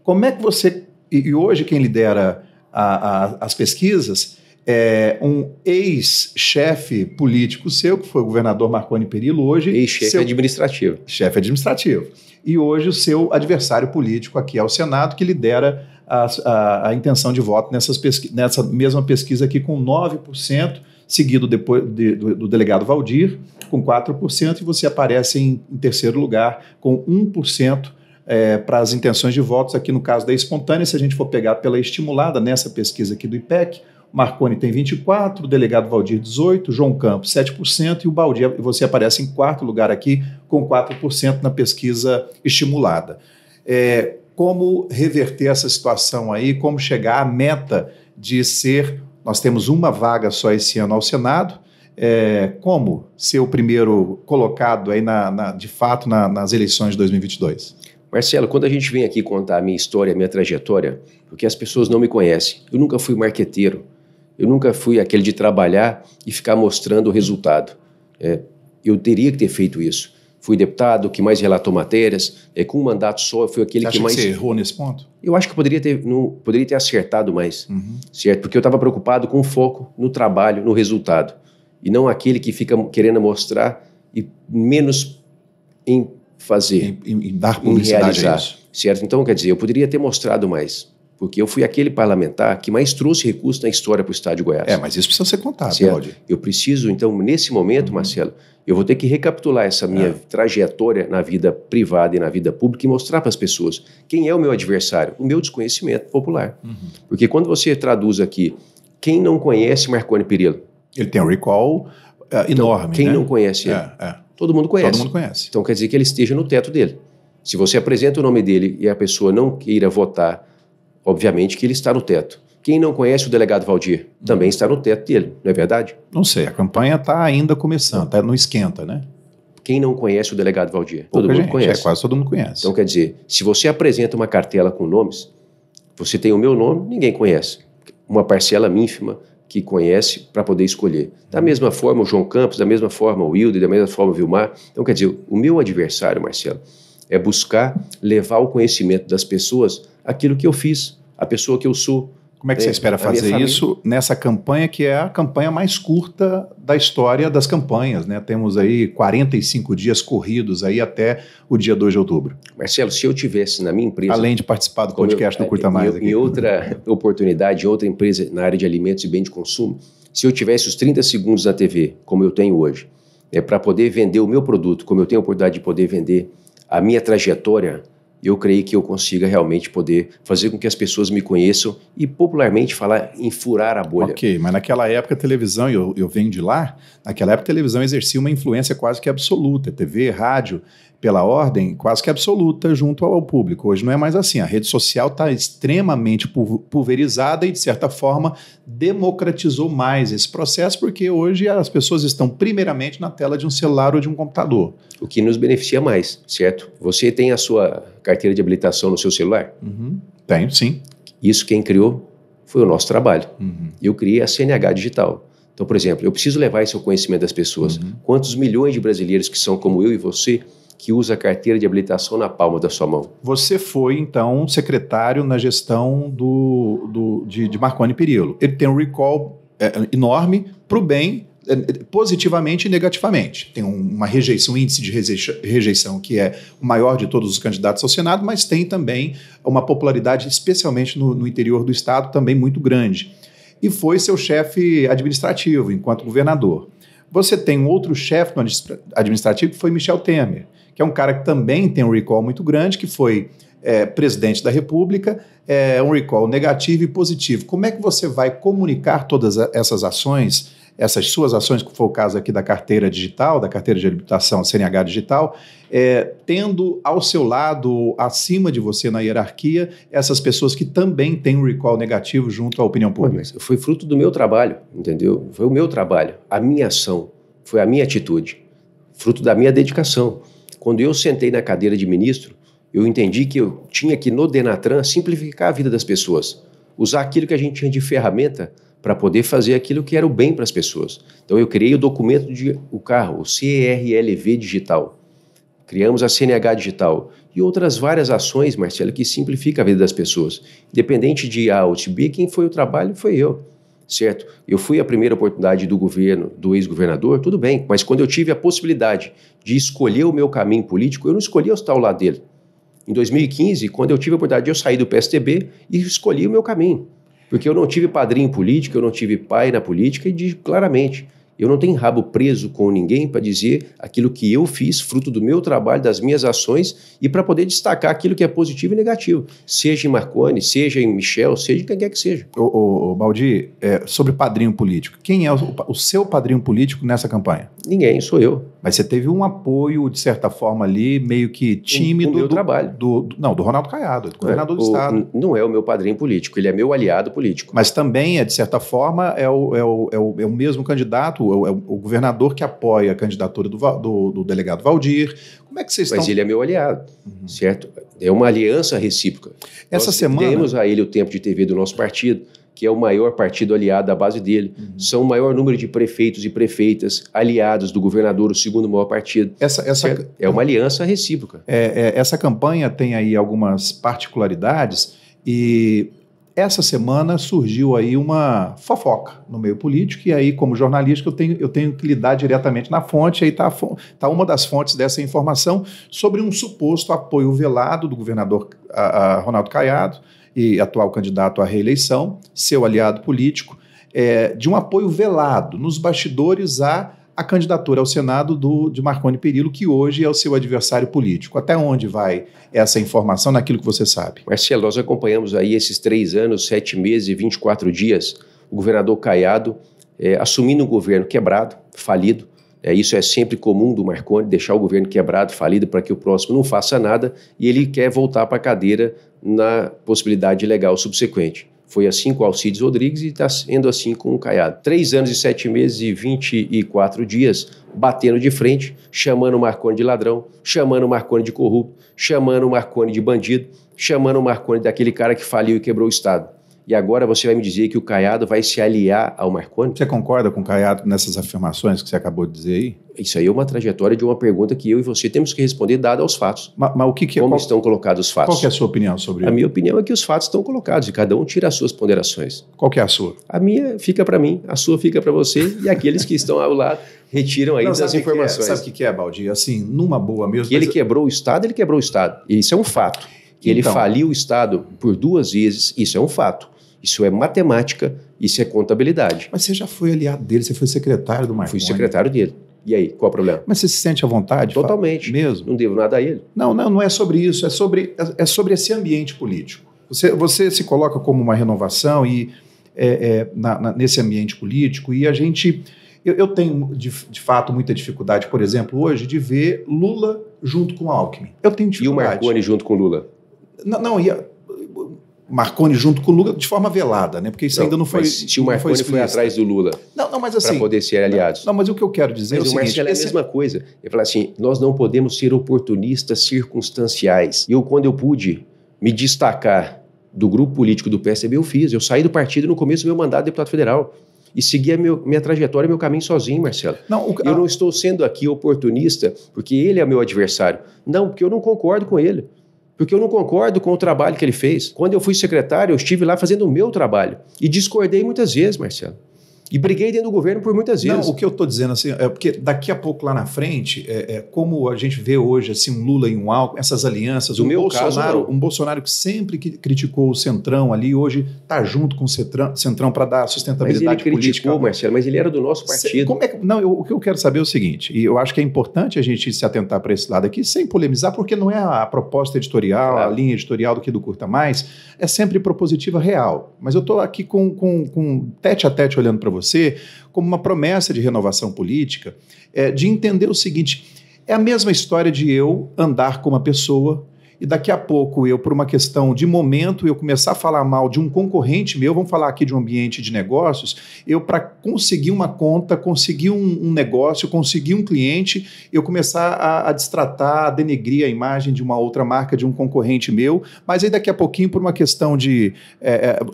Como é que você... E hoje quem lidera as pesquisas é um ex-chefe político seu, que foi o governador Marconi Perillo, hoje... Ex-chefe administrativo. Chefe administrativo. E hoje o seu adversário político aqui ao Senado, que lidera a intenção de voto nessa mesma pesquisa aqui com 9%, seguido depois do delegado Valdir, com 4%, e você aparece em terceiro lugar com 1%, para as intenções de votos, aqui no caso da espontânea. Se a gente for pegar pela estimulada nessa pesquisa aqui do IPEC, Marconi tem 24%, o delegado Valdir 18%, João Campos 7% e o Baldi, você aparece em quarto lugar aqui com 4% na pesquisa estimulada. Como reverter essa situação aí, como chegar à meta de ser, nós temos uma vaga só esse ano ao Senado, como ser o primeiro colocado aí de fato nas eleições de 2022? Marcelo, quando a gente vem aqui contar a minha história, a minha trajetória, porque as pessoas não me conhecem, eu nunca fui marqueteiro, eu nunca fui aquele de trabalhar e ficar mostrando o resultado. Eu teria que ter feito isso. Fui deputado que mais relatou matérias, com um mandato só, fui aquele que mais... Você errou nesse ponto? Eu acho que poderia ter acertado mais, certo? Porque eu estava preocupado com o foco no trabalho, no resultado, e não aquele que fica querendo mostrar e menos em fazer, em dar publicidade realizar, a isso. Certo? Então, quer dizer, eu poderia ter mostrado mais, porque eu fui aquele parlamentar que mais trouxe recursos na história para o Estado de Goiás. Mas isso precisa ser contado, Valdir. Eu preciso, então, nesse momento, Marcelo, eu vou ter que recapitular essa minha trajetória na vida privada e na vida pública e mostrar para as pessoas quem é o meu adversário, o meu desconhecimento popular. Porque quando você traduz aqui, quem não conhece Marconi Perillo? Ele tem um recall enorme, quem não conhece ele? Todo mundo conhece. Todo mundo conhece. Então quer dizer que ele esteja no teto dele. Se você apresenta o nome dele e a pessoa não queira votar, obviamente que ele está no teto. Quem não conhece o delegado Valdir também está no teto dele, não é verdade? Não sei, a campanha está ainda começando, está no esquenta, né? Quem não conhece o delegado Valdir? Todo mundo conhece. Quase todo mundo conhece. Então quer dizer, se você apresenta uma cartela com nomes, você tem o meu nome, ninguém conhece. Uma parcela ínfima que conhece para poder escolher. Da mesma forma o João Campos, da mesma forma o Wilder, da mesma forma o Vilmar. Então, quer dizer, o meu adversário, Marcelo, é buscar levar ao conhecimento das pessoas aquilo que eu fiz, a pessoa que eu sou. Como é que você espera fazer isso nessa campanha que é a campanha mais curta da história das campanhas, né? Temos aí 45 dias corridos aí até o dia 2 de outubro. Marcelo, se eu tivesse na minha empresa... Além de participar do podcast do Curta Mais aqui. Em outra oportunidade, em outra empresa na área de alimentos e bem de consumo, se eu tivesse os 30 segundos na TV, como eu tenho hoje, para poder vender o meu produto, como eu tenho a oportunidade de poder vender a minha trajetória, eu creio que eu consiga realmente poder fazer com que as pessoas me conheçam e popularmente falar em furar a bolha. Ok, mas naquela época a televisão, eu venho de lá, naquela época a televisão exercia uma influência quase que absoluta, TV, rádio, pela ordem, quase que absoluta junto ao público. Hoje não é mais assim, a rede social está extremamente pulverizada e, de certa forma, democratizou mais esse processo, porque hoje as pessoas estão primeiramente na tela de um celular ou de um computador. O que nos beneficia mais, certo? Você tem a sua carteira de habilitação no seu celular? Tenho, sim. Isso quem criou foi o nosso trabalho. Eu criei a CNH Digital. Então, por exemplo, eu preciso levar esse ao conhecimento das pessoas. Quantos milhões de brasileiros que são como eu e você, que usa a carteira de habilitação na palma da sua mão? Você foi, então, secretário na gestão de Marconi Perillo. Ele tem um recall enorme para o bem positivamente e negativamente. Tem uma rejeição, um índice de rejeição que é o maior de todos os candidatos ao Senado, mas tem também uma popularidade, especialmente no interior do estado, também muito grande. E foi seu chefe administrativo, enquanto governador. Você tem um outro chefe administrativo que foi Michel Temer, que é um cara que também tem um recall muito grande, que foi presidente da República, um recall negativo e positivo. Como é que você vai comunicar todas essas ações, essas suas ações, que foi o caso aqui da carteira digital, da carteira de habilitação CNH digital, tendo ao seu lado, acima de você na hierarquia, essas pessoas que também têm um recall negativo junto à opinião pública? Foi fruto do meu trabalho, entendeu? Foi o meu trabalho, a minha ação, foi a minha atitude, fruto da minha dedicação. Quando eu sentei na cadeira de ministro, eu entendi que eu tinha que, no Denatran, simplificar a vida das pessoas, usar aquilo que a gente tinha de ferramenta para poder fazer aquilo que era o bem para as pessoas. Então eu criei o documento o carro, o CRLV digital. Criamos a CNH digital e outras várias ações, Marcelo, que simplificam a vida das pessoas. Independente de A ou de B, quem foi o trabalho foi eu, certo? Eu fui a primeira oportunidade do governo, do ex-governador, tudo bem, mas quando eu tive a possibilidade de escolher o meu caminho político, eu não escolhi estar ao lado dele. Em 2015, quando eu tive a oportunidade, eu saí do PSDB e escolhi o meu caminho. Porque eu não tive padrinho político, eu não tive pai na política e digo claramente, eu não tenho rabo preso com ninguém para dizer aquilo que eu fiz, fruto do meu trabalho, das minhas ações e para poder destacar aquilo que é positivo e negativo. Seja em Marconi, seja em Michel, seja em quem quer que seja. Baldi, sobre padrinho político, quem é o seu padrinho político nessa campanha? Ninguém, sou eu. Mas você teve um apoio, de certa forma, ali, meio que tímido. Do meu trabalho. Do Ronaldo Caiado, do governador do estado. Não é o meu padrinho político, ele é meu aliado político. Mas também, de certa forma, é o mesmo candidato, é o governador que apoia a candidatura do delegado Valdir. Como é que vocês estão... Mas ele é meu aliado, certo? É uma aliança recíproca. Essa Nós semana... demos a ele o tempo de TV do nosso partido, que é o maior partido aliado da base dele. São o maior número de prefeitos e prefeitas aliados do governador, o segundo maior partido. É uma aliança recíproca. Essa campanha tem aí algumas particularidades e essa semana surgiu aí uma fofoca no meio político e aí, como jornalista, eu tenho que lidar diretamente na fonte, aí tá uma das fontes dessa informação sobre um suposto apoio velado do governador Ronaldo Caiado, e atual candidato à reeleição, seu aliado político, de um apoio velado nos bastidores à candidatura ao Senado de Marconi Perillo, que hoje é o seu adversário político. Até onde vai essa informação naquilo que você sabe? Marcelo, nós acompanhamos aí esses 3 anos, 7 meses e 24 dias, o governador Caiado assumindo um governo quebrado, falido. Isso é sempre comum do Marconi, deixar o governo quebrado, falido, para que o próximo não faça nada, e ele quer voltar para a cadeira na possibilidade legal subsequente. Foi assim com o Alcides Rodrigues e está sendo assim com o Caiado. 3 anos e 7 meses e 24 dias batendo de frente, chamando o Marconi de ladrão, chamando o Marconi de corrupto, chamando o Marconi de bandido, chamando o Marconi daquele cara que faliu e quebrou o Estado. E agora você vai me dizer que o Caiado vai se aliar ao Marconi? Você concorda com o Caiado nessas afirmações que você acabou de dizer aí? Isso aí é uma trajetória de uma pergunta que eu e você temos que responder dada aos fatos. Mas o que Como estão colocados os fatos? Qual que é a sua opinião sobre isso? A minha opinião é que os fatos estão colocados e cada um tira as suas ponderações. Qual que é a sua? A minha fica para mim, a sua fica para você e aqueles que estão ao lado retiram aí das informações. Sabe o que é, Baldi? Assim, numa boa mesmo... Que ele quebrou o Estado, ele quebrou o Estado. E isso é um fato. Que ele faliu o Estado por 2 vezes, isso é um fato. Isso é matemática, isso é contabilidade. Mas você já foi aliado dele, você foi secretário do Marconi. Fui secretário dele. E aí, qual é o problema? Mas você se sente à vontade? Totalmente. Mesmo? Não devo nada a ele. Não é sobre isso, é sobre esse ambiente político. Você se coloca como uma renovação nesse ambiente político e a gente... Eu tenho, de fato, muita dificuldade, por exemplo, hoje, de ver Lula junto com Alckmin. Eu tenho dificuldade. E o Marconi junto com Lula? Marconi junto com o Lula de forma velada, né? Porque isso ainda não foi. Mas se o Marconi foi atrás do Lula mas assim, para poder ser aliados. Mas o que eu quero dizer é o seguinte... Mas o Marcelo é a mesma coisa. Ele fala assim, nós não podemos ser oportunistas circunstanciais. Quando eu pude me destacar do grupo político do PSDB, eu fiz. Eu saí do partido no começo do meu mandato de deputado federal e segui a minha trajetória, meu caminho sozinho, Marcelo. Eu não estou sendo aqui oportunista porque ele é meu adversário. Não, porque eu não concordo com ele. Porque eu não concordo com o trabalho que ele fez. Quando eu fui secretário, eu estive lá fazendo o meu trabalho. E discordei muitas vezes, Marcelo. E briguei dentro do governo por muitas vezes. Não, o que eu estou dizendo assim, é porque daqui a pouco lá na frente, como a gente vê hoje assim, um Lula e um Alckmin, essas alianças, um Bolsonaro que sempre criticou o Centrão ali, hoje está junto com o Centrão para dar sustentabilidade política. Mas ele criticou, Marcelo, mas ele era do nosso partido. O que eu quero saber é o seguinte, e eu acho que é importante a gente se atentar para esse lado aqui, sem polemizar, porque não é a proposta editorial, a linha editorial do que do Curta Mais, é sempre propositiva real. Mas eu estou aqui com tete a tete olhando para você, como uma promessa de renovação política, de entender o seguinte, é a mesma história de eu andar com uma pessoa e daqui a pouco eu, por uma questão de momento, eu começar a falar mal de um concorrente meu, vamos falar aqui de um ambiente de negócios, eu para conseguir uma conta, conseguir um negócio, conseguir um cliente, eu começar a destratar, a denegrir a imagem de uma outra marca, de um concorrente meu, mas aí daqui a pouquinho por uma questão de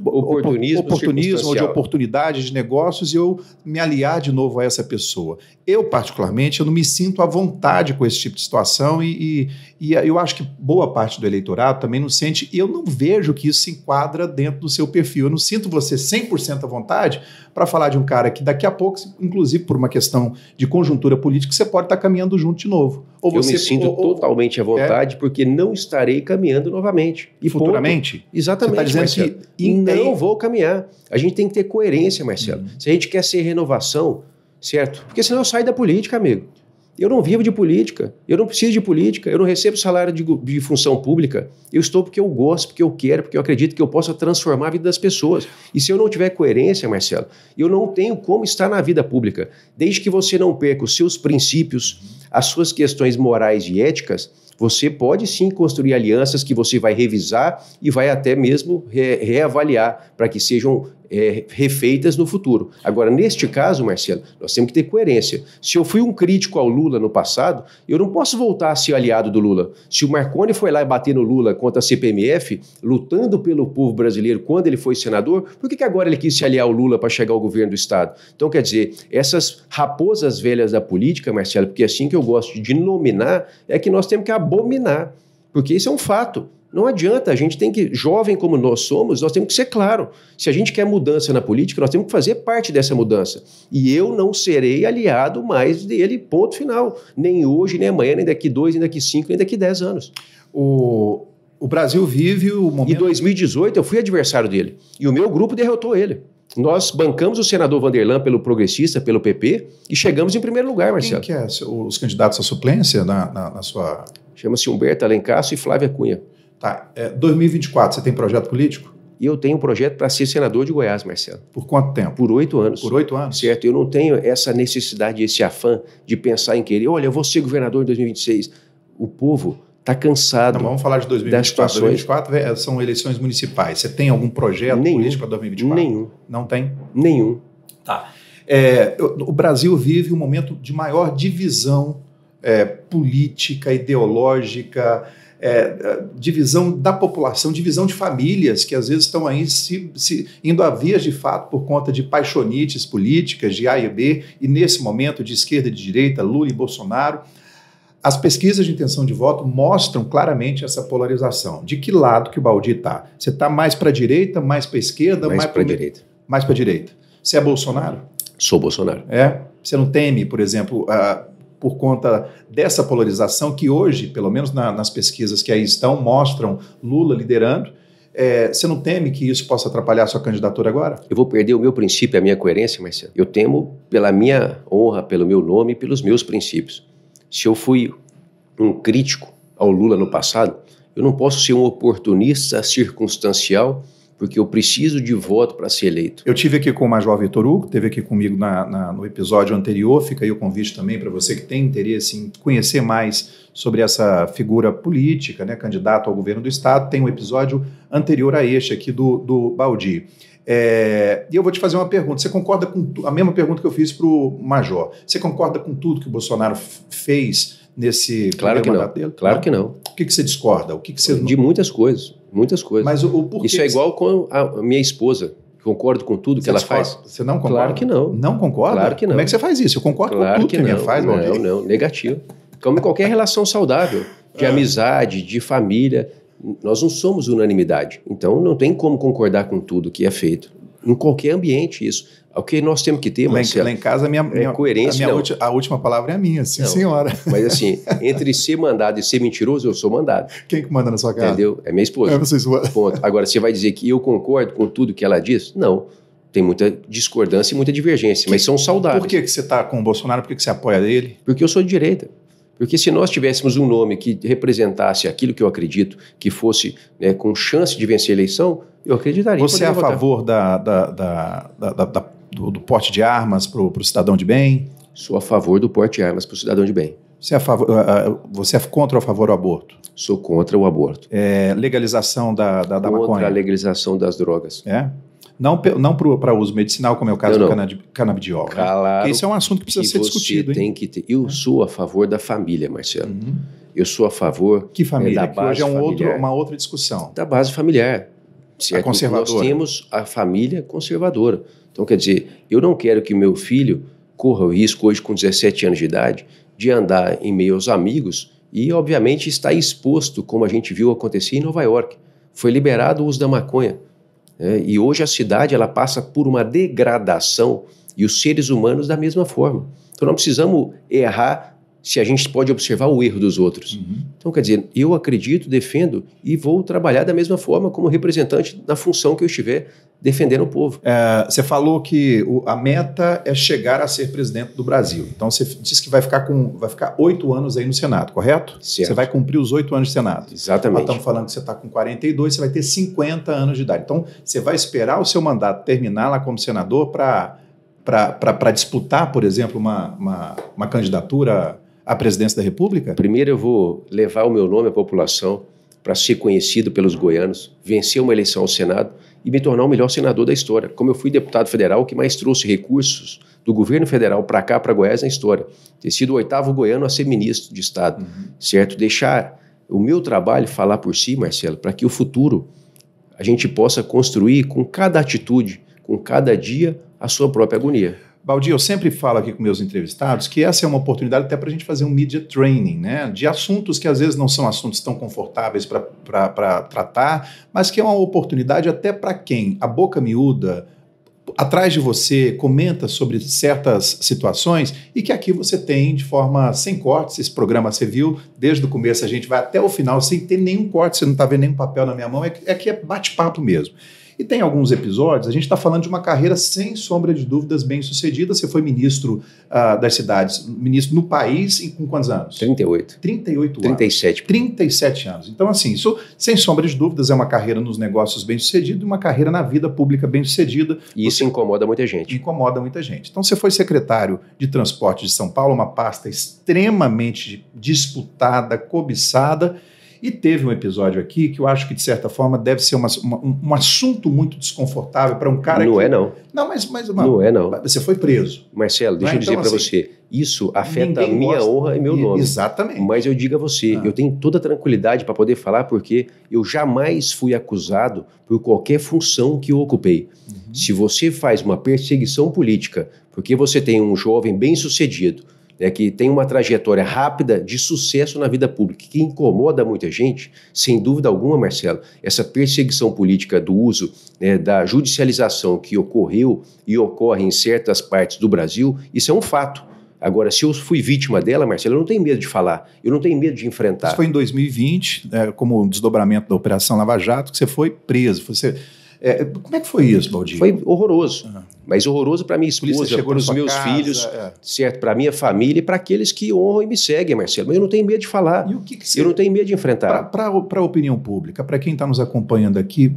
oportunismo ou de oportunidade de negócios, eu me aliar de novo a essa pessoa. Eu, particularmente, eu não me sinto à vontade com esse tipo de situação e eu acho que boa parte do eleitorado também não sente, e eu não vejo que isso se enquadra dentro do seu perfil. Eu não sinto você 100% à vontade para falar de um cara que daqui a pouco, inclusive por uma questão de conjuntura política, você pode estar caminhando junto de novo. Ou eu me sinto totalmente à vontade porque não estarei caminhando novamente. E futuramente? Ponto. Exatamente, você está dizendo Marcelo. Que não vou caminhar. A gente tem que ter coerência, Marcelo. Se a gente quer ser renovação, certo? Porque senão eu saio da política, amigo. Eu não vivo de política, eu não preciso de política, eu não recebo salário de função pública. Eu estou porque eu gosto, porque eu quero, porque eu acredito que eu possa transformar a vida das pessoas. E se eu não tiver coerência, Marcelo, eu não tenho como estar na vida pública. Desde que você não perca os seus princípios, as suas questões morais e éticas, você pode sim construir alianças que você vai revisar e vai até mesmo reavaliar para que sejam refeitas no futuro. Agora, neste caso, Marcelo, nós temos que ter coerência. Se eu fui um crítico ao Lula no passado, eu não posso voltar a ser aliado do Lula. Se o Marconi foi lá e bater no Lula contra a CPMF, lutando pelo povo brasileiro quando ele foi senador, por que agora ele quis se aliar ao Lula para chegar ao governo do Estado? Então, quer dizer, essas raposas velhas da política, Marcelo, porque é assim que eu gosto de nominar, é que nós temos que abominar, porque isso é um fato. Não adianta, a gente tem que, jovem como nós somos, nós temos que ser claro. Se a gente quer mudança na política, nós temos que fazer parte dessa mudança. E eu não serei aliado mais dele, ponto final. Nem hoje, nem amanhã, nem daqui 2, nem daqui 5, nem daqui 10 anos. O Brasil vive o momento... Em 2018, eu fui adversário dele. E o meu grupo derrotou ele. Nós bancamos o senador Vanderlan pelo Progressista, pelo PP, e chegamos em primeiro lugar, Marcelo. Quem que é os candidatos à suplência na sua... Chama-se Humberto Alencaço e Flávia Cunha. Tá. 2024, você tem projeto político? E eu tenho um projeto para ser senador de Goiás, Marcelo. Por quanto tempo? Por 8 anos. Por 8 anos? Certo. Eu não tenho essa necessidade, esse afã de pensar em querer, olha, eu vou ser governador em 2026. O povo está cansado. Não, vamos falar de 2024. 2024 são eleições municipais. Você tem algum projeto político para 2024? Nenhum. Não tem? Nenhum. Tá. O Brasil vive um momento de maior divisão política, ideológica, divisão da população, divisão de famílias que às vezes estão aí indo a vias de fato por conta de paixonites políticas, de A e B, e nesse momento de esquerda e de direita, Lula e Bolsonaro. As pesquisas de intenção de voto mostram claramente essa polarização. De que lado que o Baldi está? Você está mais para a direita, mais para a esquerda? Mais para a direita. Mais para a direita. Você é Bolsonaro? Sou Bolsonaro. Você não teme, por exemplo, por conta dessa polarização que hoje, pelo menos nas pesquisas que aí estão, mostram Lula liderando, você não teme que isso possa atrapalhar a sua candidatura agora? Eu vou perder o meu princípio, a minha coerência, Marcelo. Eu temo pela minha honra, pelo meu nome e pelos meus princípios. Se eu fui um crítico ao Lula no passado, eu não posso ser um oportunista circunstancial, porque eu preciso de voto para ser eleito. Eu tive aqui com o Major Vitor Hugo, esteve aqui comigo no episódio anterior, fica aí o convite também para você que tem interesse em conhecer mais sobre essa figura política, né, candidato ao governo do Estado, tem um episódio anterior a este aqui do Baldi. E eu vou te fazer uma pergunta, você concorda com a mesma pergunta que eu fiz para o Major, você concorda com tudo que o Bolsonaro fez nesse primeiro mandato dele? Claro que não. O que você discorda? De muitas coisas. Muitas coisas. Mas o porquê? Isso é igual com a minha esposa. Concordo com tudo que ela faz. Você não concorda? Claro que não. Não concorda? Claro que não. Como é que você faz isso? Eu concordo com tudo que a minha faz, Valdir. Não, negativo. Como em qualquer relação saudável, de amizade, de família, nós não somos unanimidade. Então não tem como concordar com tudo que é feito. Em qualquer ambiente, isso. O que nós temos que ter, Marcelo... Lá em casa, coerência, a última palavra é a minha, sim, senhora. Mas assim, entre ser mandado e ser mentiroso, eu sou mandado. Quem que manda na sua casa? Entendeu? É minha esposa. Ponto. Agora, você vai dizer que eu concordo com tudo que ela diz? Não. Tem muita discordância e muita divergência, mas são saudáveis. Por que você está com o Bolsonaro? Por que você apoia ele? Porque eu sou de direita. Porque se nós tivéssemos um nome que representasse aquilo que eu acredito, que fosse, né, com chance de vencer a eleição, eu acreditaria. Você é a favor do porte de armas para o cidadão de bem? Sou a favor do porte de armas para o cidadão de bem. Você é contra ou a favor do aborto? Sou contra o aborto. Legalização da maconha? Contra a legalização das drogas. Não para uso medicinal, como é o caso do canabidiol. Claro. Né? Porque isso é um assunto que precisa ser discutido. Tem que ter. Eu sou a favor da família, Marcelo. Eu sou a favor que família? Da base que hoje é familiar. Uma outra discussão. Da base familiar. Certo? A conservadora. Nós temos a família conservadora. Então, quer dizer, eu não quero que meu filho corra o risco, hoje com 17 anos de idade, de andar em meio aos amigos e, obviamente, estar exposto, como a gente viu acontecer em Nova York. Foi liberado o uso da maconha. E hoje a cidade ela passa por uma degradação e os seres humanos da mesma forma. Então não precisamos errar se a gente pode observar o erro dos outros. Então, quer dizer, eu acredito, defendo e vou trabalhar da mesma forma como representante da função que eu estiver defendendo o povo. Você falou que a meta é chegar a ser presidente do Brasil. Então você disse que vai ficar 8 anos aí no Senado, correto? Certo. Você vai cumprir os 8 anos de Senado. Exatamente. Nós estamos falando que você está com 42, você vai ter 50 anos de idade. Então você vai esperar o seu mandato terminar lá como senador para disputar, por exemplo, uma candidatura à presidência da República? Primeiro eu vou levar o meu nome à população para ser conhecido pelos goianos, vencer uma eleição ao Senado e me tornar o melhor senador da história. Como eu fui deputado federal, que mais trouxe recursos do governo federal para cá, para Goiás, na história. Ter sido o 8º goiano a ser ministro de Estado, certo? Deixar o meu trabalho falar por si, Marcelo, para que o futuro a gente possa construir com cada atitude, com cada dia, a sua própria agonia. Baldi, eu sempre falo aqui com meus entrevistados que essa é uma oportunidade até para a gente fazer um media training, né? De assuntos que às vezes não são assuntos tão confortáveis para tratar, mas que é uma oportunidade até para quem a boca miúda, atrás de você, comenta sobre certas situações e que aqui você tem de forma sem cortes. Esse programa você viu, desde o começo a gente vai até o final sem ter nenhum corte, você não está vendo nenhum papel na minha mão, é que é bate-papo mesmo. E tem alguns episódios, a gente está falando de uma carreira sem sombra de dúvidas bem-sucedida. Você foi ministro das cidades, ministro no país, com quantos anos? 38. 38 37. anos. 37 anos. Então, assim, isso, sem sombra de dúvidas, é uma carreira nos negócios bem-sucedida e uma carreira na vida pública bem-sucedida. E isso incomoda muita gente. Incomoda muita gente. Então, você foi secretário de Transporte de São Paulo, uma pasta extremamente disputada, cobiçada. E teve um episódio aqui que eu acho que, de certa forma, deve ser um assunto muito desconfortável para um cara não que... É, não. Não, mas não é, não. Você foi preso. Marcelo, deixa eu dizer para você, isso afeta a minha honra e meu nome. Exatamente. Mas eu digo a você, eu tenho toda a tranquilidade para poder falar porque eu jamais fui acusado por qualquer função que eu ocupei. Se você faz uma perseguição política porque você tem um jovem bem-sucedido, que tem uma trajetória rápida de sucesso na vida pública, que incomoda muita gente, sem dúvida alguma, Marcelo, essa perseguição política do uso, da judicialização que ocorreu e ocorre em certas partes do Brasil, isso é um fato. Agora, se eu fui vítima dela, Marcelo, eu não tenho medo de falar, eu não tenho medo de enfrentar. Isso foi em 2020, como um desdobramento da Operação Lava Jato, que você foi preso. Como é que foi isso, Baldi? Foi horroroso. Mas horroroso para minha esposa, para os meus filhos, certo? Para minha família e para aqueles que honram e me seguem, Marcelo. Mas eu não tenho medo de falar. E o que você... Eu não tenho medo de enfrentar. Para a opinião pública, para quem está nos acompanhando aqui,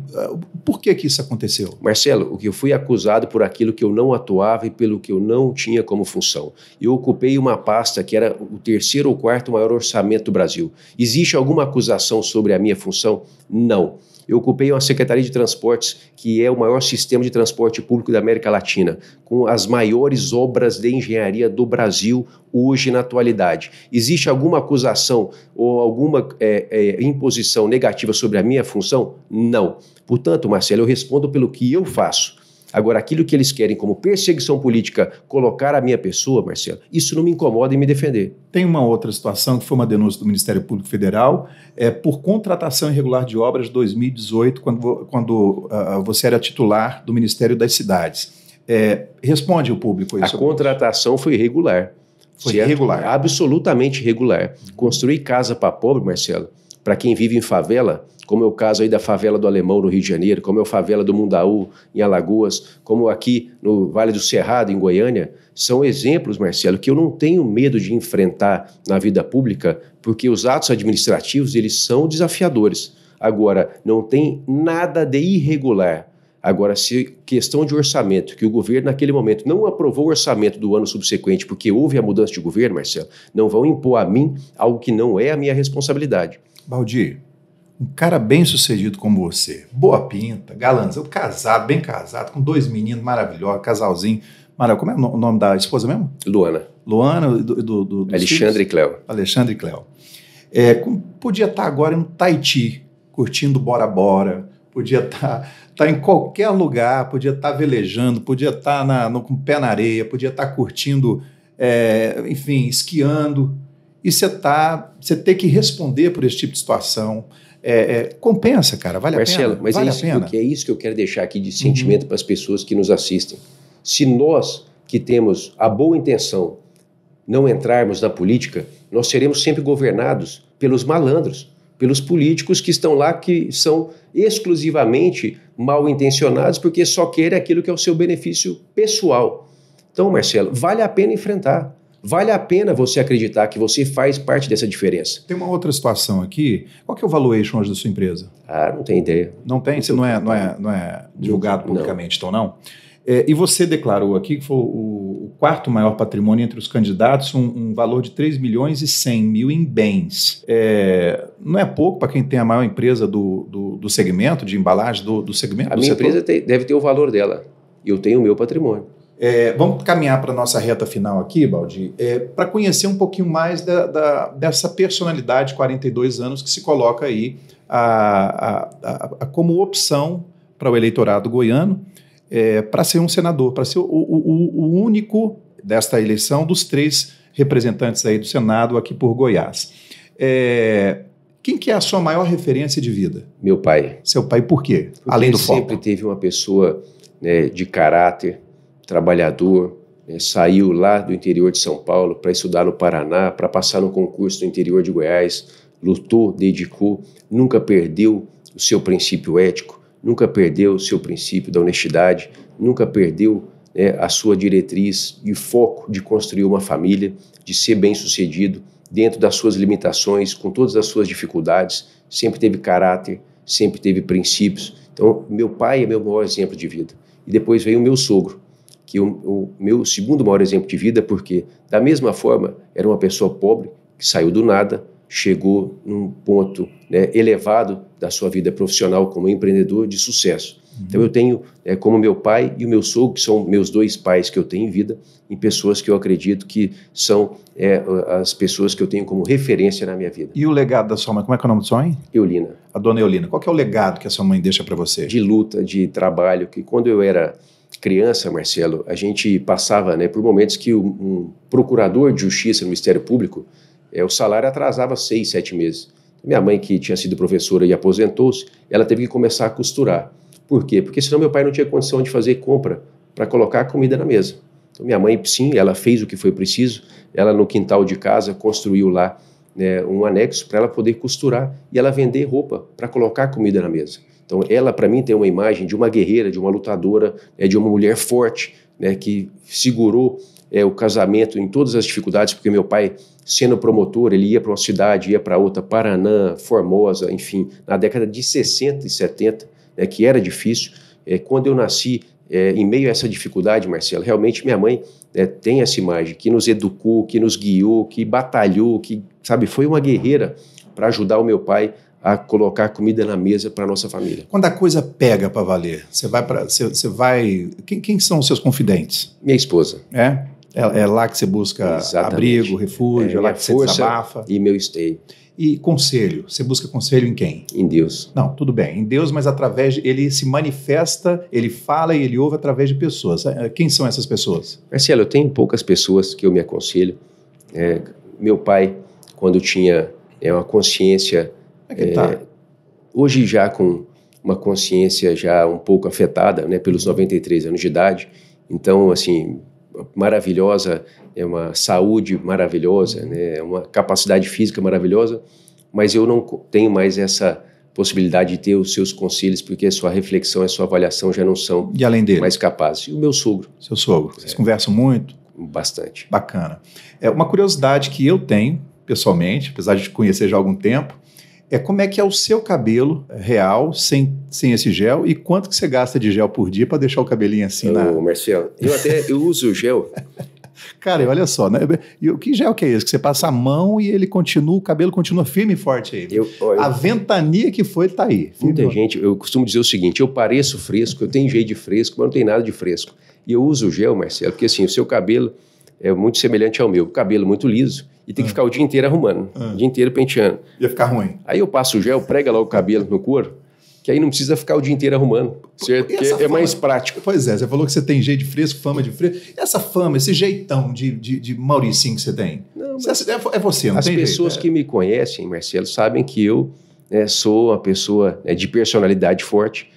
por que isso aconteceu? Marcelo, o que eu fui acusado por aquilo que eu não atuava e pelo que eu não tinha como função. Eu ocupei uma pasta que era o 3º ou 4º maior orçamento do Brasil. Existe alguma acusação sobre a minha função? Não. Eu ocupei uma Secretaria de Transportes, que é o maior sistema de transporte público da América Latina, com as maiores obras de engenharia do Brasil hoje na atualidade. Existe alguma acusação ou alguma imposição negativa sobre a minha função? Não. Portanto, Marcelo, eu respondo pelo que eu faço. Agora, aquilo que eles querem como perseguição política, colocar a minha pessoa, Marcelo, isso não me incomoda em me defender. Tem uma outra situação que foi uma denúncia do Ministério Público Federal por contratação irregular de obras de 2018, quando você era titular do Ministério das Cidades. Responde o público isso. A contratação foi irregular. Foi irregular. Absolutamente irregular. Construir casa para pobre, Marcelo, para quem vive em favela, como é o caso aí da favela do Alemão, no Rio de Janeiro, como é a favela do Mundaú, em Alagoas, como aqui no Vale do Cerrado, em Goiânia, são exemplos, Marcelo, que eu não tenho medo de enfrentar na vida pública, porque os atos administrativos, eles são desafiadores. Agora, não tem nada de irregular. Agora, se questão de orçamento, que o governo naquele momento não aprovou o orçamento do ano subsequente porque houve a mudança de governo, Marcelo, não vão impor a mim algo que não é a minha responsabilidade. Baldi, um cara bem sucedido como você, boa pinta, galanzão, casado, bem casado, com 2 meninos maravilhosos, casalzinho. Como é o nome da esposa mesmo? Luana. Luana, do Alexandre e Cléo. Alexandre e Cléo. Podia estar agora em Tahiti, curtindo Bora Bora, podia estar em qualquer lugar, podia estar velejando, podia estar com o pé na areia, podia estar curtindo, enfim, esquiando. E você ter que responder por esse tipo de situação. Compensa, cara, vale Marcelo, a pena. Mas vale é isso que eu quero deixar aqui de sentimento para as pessoas que nos assistem. Se nós que temos a boa intenção não entrarmos na política, nós seremos sempre governados pelos malandros, pelos políticos que estão lá, que são exclusivamente mal intencionados porque só querem aquilo que é o seu benefício pessoal. Então, Marcelo, vale a pena enfrentar. Vale a pena você acreditar que você faz parte dessa diferença. Tem uma outra situação aqui. Qual que é o valuation hoje da sua empresa? Não tenho ideia. Não tem? Você não é divulgado publicamente, então não? E você declarou aqui que foi o quarto maior patrimônio entre os candidatos, um valor de 3 milhões e 100 mil em bens. Não é pouco para quem tem a maior empresa do segmento, de embalagem do segmento? A minha empresa deve ter o valor dela. E eu tenho o meu patrimônio. Vamos caminhar para a nossa reta final aqui, Baldi, para conhecer um pouquinho mais dessa personalidade de 42 anos que se coloca aí como opção para o eleitorado goiano, para ser um senador, para ser o único desta eleição dos 3 representantes aí do Senado aqui por Goiás. Quem que é a sua maior referência de vida? Meu pai. Seu pai, por quê? Porque além do ele foco. Sempre teve uma pessoa de caráter, trabalhador, saiu lá do interior de São Paulo para estudar no Paraná, para passar no concurso no interior de Goiás, lutou, dedicou, nunca perdeu o seu princípio ético, nunca perdeu o seu princípio da honestidade, nunca perdeu a sua diretriz e foco de construir uma família, de ser bem-sucedido dentro das suas limitações, com todas as suas dificuldades, sempre teve caráter, sempre teve princípios. Então, meu pai é meu maior exemplo de vida. E depois veio o meu sogro, que o meu segundo maior exemplo de vida, porque, da mesma forma, era uma pessoa pobre, que saiu do nada, chegou num ponto elevado da sua vida profissional como empreendedor de sucesso. Então eu tenho, como meu pai e o meu sogro, que são meus 2 pais que eu tenho em vida, em pessoas que eu acredito que são as pessoas que eu tenho como referência na minha vida. E o legado da sua mãe, como é que é o nome da sua mãe? Eulina. A dona Eulina. Qual que é o legado que a sua mãe deixa para você? De luta, de trabalho, que quando eu era criança, Marcelo, a gente passava por momentos que um procurador de justiça no Ministério Público, o salário atrasava 6, 7 meses. Minha mãe, que tinha sido professora e aposentou-se, ela teve que começar a costurar. Por quê? Porque senão meu pai não tinha condição de fazer compra para colocar a comida na mesa. Então minha mãe, sim, ela fez o que foi preciso, ela no quintal de casa construiu lá um anexo para ela poder costurar e ela vender roupa para colocar comida na mesa. Então ela, para mim, tem uma imagem de uma guerreira, de uma lutadora, de uma mulher forte, que segurou o casamento em todas as dificuldades, porque meu pai, sendo promotor, ele ia para uma cidade, ia para outra, Paraná, Formosa, enfim, na década de 60 e 70, que era difícil. Quando eu nasci, em meio a essa dificuldade, Marcelo, realmente minha mãe tem essa imagem, que nos educou, que nos guiou, que batalhou, que, foi uma guerreira para ajudar o meu pai a colocar comida na mesa para a nossa família. Quando a coisa pega para valer, você vai... Quem são os seus confidentes? Minha esposa. É lá que você busca abrigo, refúgio, é lá que você desabafa. E meu esteio. E conselho? Você busca conselho em quem? Em Deus. Não, tudo bem. Em Deus, mas através ele se manifesta, ele fala e ele ouve através de pessoas. Quem são essas pessoas? Marcelo, eu tenho poucas pessoas que eu me aconselho. Meu pai, quando tinha uma consciência... Hoje já com uma consciência já um pouco afetada, né, pelos 93 anos de idade. Então, assim, maravilhosa, uma saúde maravilhosa, né, uma capacidade física maravilhosa, mas eu não tenho mais essa possibilidade de ter os seus conselhos, porque a sua reflexão, a sua avaliação já não são e além dele? Mais capazes. E o meu sogro. Seu sogro. Vocês conversam muito? Bastante. Bacana. Uma curiosidade que eu tenho, pessoalmente, apesar de te conhecer já há algum tempo, como é que é o seu cabelo real, sem esse gel, e quanto que você gasta de gel por dia para deixar o cabelinho assim Marcelo, eu uso o gel. Cara, olha só, né? E o que gel que é esse? Que você passa a mão e ele continua, o cabelo continua firme e forte aí. A ventania que foi, ele tá aí. Muita gente, eu costumo dizer o seguinte, eu pareço fresco, eu tenho jeito de fresco, mas não tenho nada de fresco. E eu uso o gel, Marcelo, porque assim, o seu cabelo é muito semelhante ao meu, cabelo muito liso, e tem que ficar o dia inteiro arrumando, o dia inteiro penteando. Ia ficar ruim. Aí eu passo o gel, prega lá o cabelo no couro, que aí não precisa ficar o dia inteiro arrumando, certo? Porque é mais prático. Pois é, você falou que você tem jeito de fresco, fama de fresco. E essa fama, esse jeitão de Mauricinho que você tem? Não, é você, não tem jeito. As pessoas que me conhecem, Marcelo, sabem que eu sou uma pessoa de personalidade forte,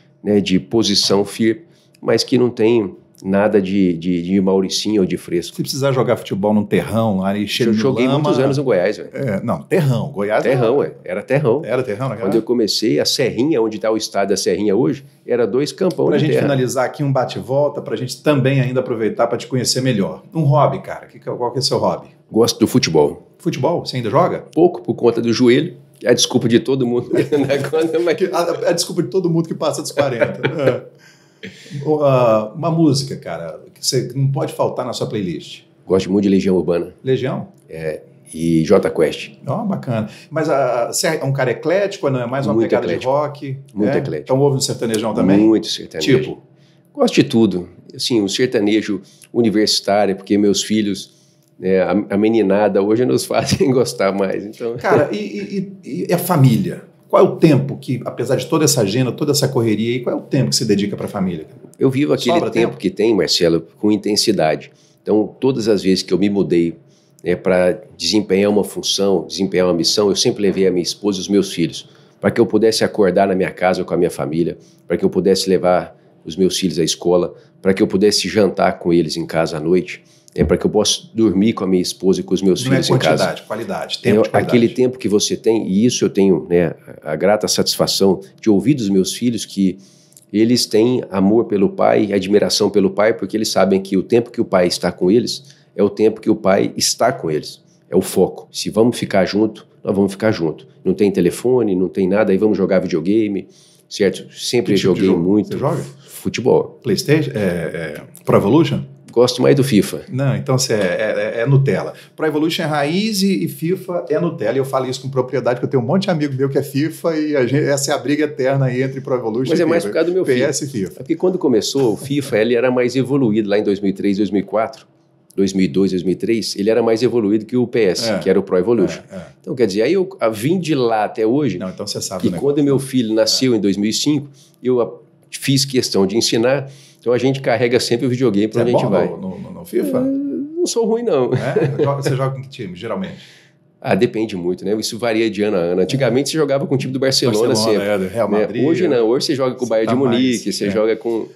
de posição firme, mas que não tenho nada de Mauricinho ou de fresco. Se precisar jogar futebol num terrão, ali cheio de lama... Eu joguei muitos anos no Goiás, velho. Não, terrão. Goiás terrão, era terrão. Era terrão, né? Quando eu comecei, a Serrinha, onde está o estádio da Serrinha hoje, era 2 campão pra de gente terra. Finalizar aqui um bate-volta, pra gente também ainda aproveitar para te conhecer melhor. Um hobby, cara. Qual que é o seu hobby? Gosto do futebol. Futebol? Você ainda joga? Pouco, por conta do joelho. A desculpa de todo mundo. A desculpa de todo mundo que passa dos 40. Uma música, cara, que você não pode faltar na sua playlist. Gosto muito de Legião Urbana. Legião? E Jota Quest. Bacana. Mas você é um cara eclético ou não? É mais uma muito pegada eclético. De rock? Muito eclético. Então ouve um sertanejão também? Muito sertanejo. Tipo? Gosto de tudo. Assim, o sertanejo universitário, porque meus filhos, a meninada hoje nos fazem gostar mais. Então... Cara, e a família? Qual é o tempo que, apesar de toda essa agenda, toda essa correria aí, qual é o tempo que você dedica para a família? Eu vivo aquele tempo que tem, Marcelo, com intensidade. Então, todas as vezes que eu me mudei para desempenhar uma função, desempenhar uma missão, eu sempre levei a minha esposa e os meus filhos, para que eu pudesse acordar na minha casa com a minha família, para que eu pudesse levar os meus filhos à escola, para que eu pudesse jantar com eles em casa à noite, para que eu possa dormir com a minha esposa e com os meus filhos em casa. Qualidade, tempo de qualidade. Aquele tempo que você tem, e isso eu tenho a grata satisfação de ouvir dos meus filhos que eles têm amor pelo pai, admiração pelo pai, porque eles sabem que o tempo que o pai está com eles é o tempo que o pai está com eles. É o foco. Se vamos ficar junto, nós vamos ficar junto. Não tem telefone, não tem nada, aí vamos jogar videogame, certo? Sempre joguei muito. Você joga? Futebol. PlayStation? Pro Evolution? Gosto mais do FIFA. Não, então você é Nutella. Pro Evolution é raiz e FIFA é Nutella. E eu falo isso com propriedade, porque eu tenho um monte de amigo meu que é FIFA e essa é a briga eterna aí entre Pro Evolution Mas e FIFA. Mas é mais por causa do meu filho. PS e FIFA. Porque quando começou o FIFA, ele era mais evoluído lá em 2003, 2004, 2002, 2003, ele era mais evoluído que o PS, que era o Pro Evolution. Então, quer dizer, aí eu vim de lá até hoje, não, então você sabe que quando meu filho nasceu em 2005, eu fiz questão de ensinar. Então a gente carrega sempre o videogame para onde a gente vai. No FIFA? Não sou ruim, não. Você joga com que time, geralmente? Depende muito, né? Isso varia de ano a ano. Antigamente você jogava com o time do Barcelona sempre. Real Madrid. Hoje não, hoje você joga com o Bayern de Munique, você joga com...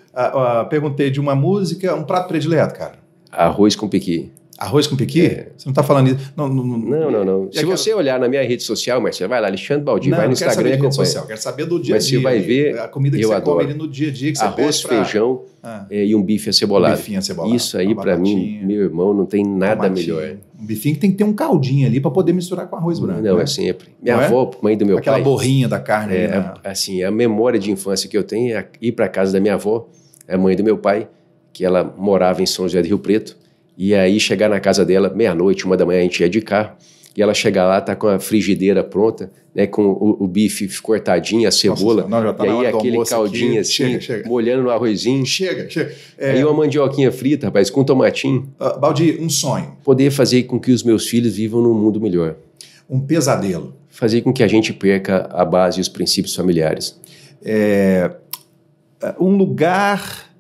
Perguntei de uma música, um prato predileto, cara. Arroz com pequi. Arroz com pequi? Você não está falando isso? Não. Se você olhar na minha rede social, Marcelo, vai lá, Alexandre Baldi, vai no Instagram e acompanha. Quero saber do dia a dia. Mas você vai ver, a comida que você come ali no dia a dia, que você arroz, feijão e um bife acebolado. Isso aí, para mim, meu irmão, não tem nada melhor. Um bifinho que tem que ter um caldinho ali para poder misturar com arroz branco. Não, é sempre. Minha avó, mãe do meu pai... Aquela borrinha da carne. Assim, a memória de infância que eu tenho é ir para casa da minha avó, a mãe do meu pai, que ela morava em São José do Rio Preto. E aí chegar na casa dela, meia-noite, 1h da manhã, a gente ia de carro, e ela chega lá, tá com a frigideira pronta, né, com o bife cortadinho, a cebola, já tá e aí aquele caldinho aqui, assim, chega. Molhando no arrozinho. Chega. Aí uma mandioquinha frita, rapaz, com tomatinho. Baldi, um sonho. Poder fazer com que os meus filhos vivam num mundo melhor. Um pesadelo. Fazer com que a gente perca a base e os princípios familiares. Um lugar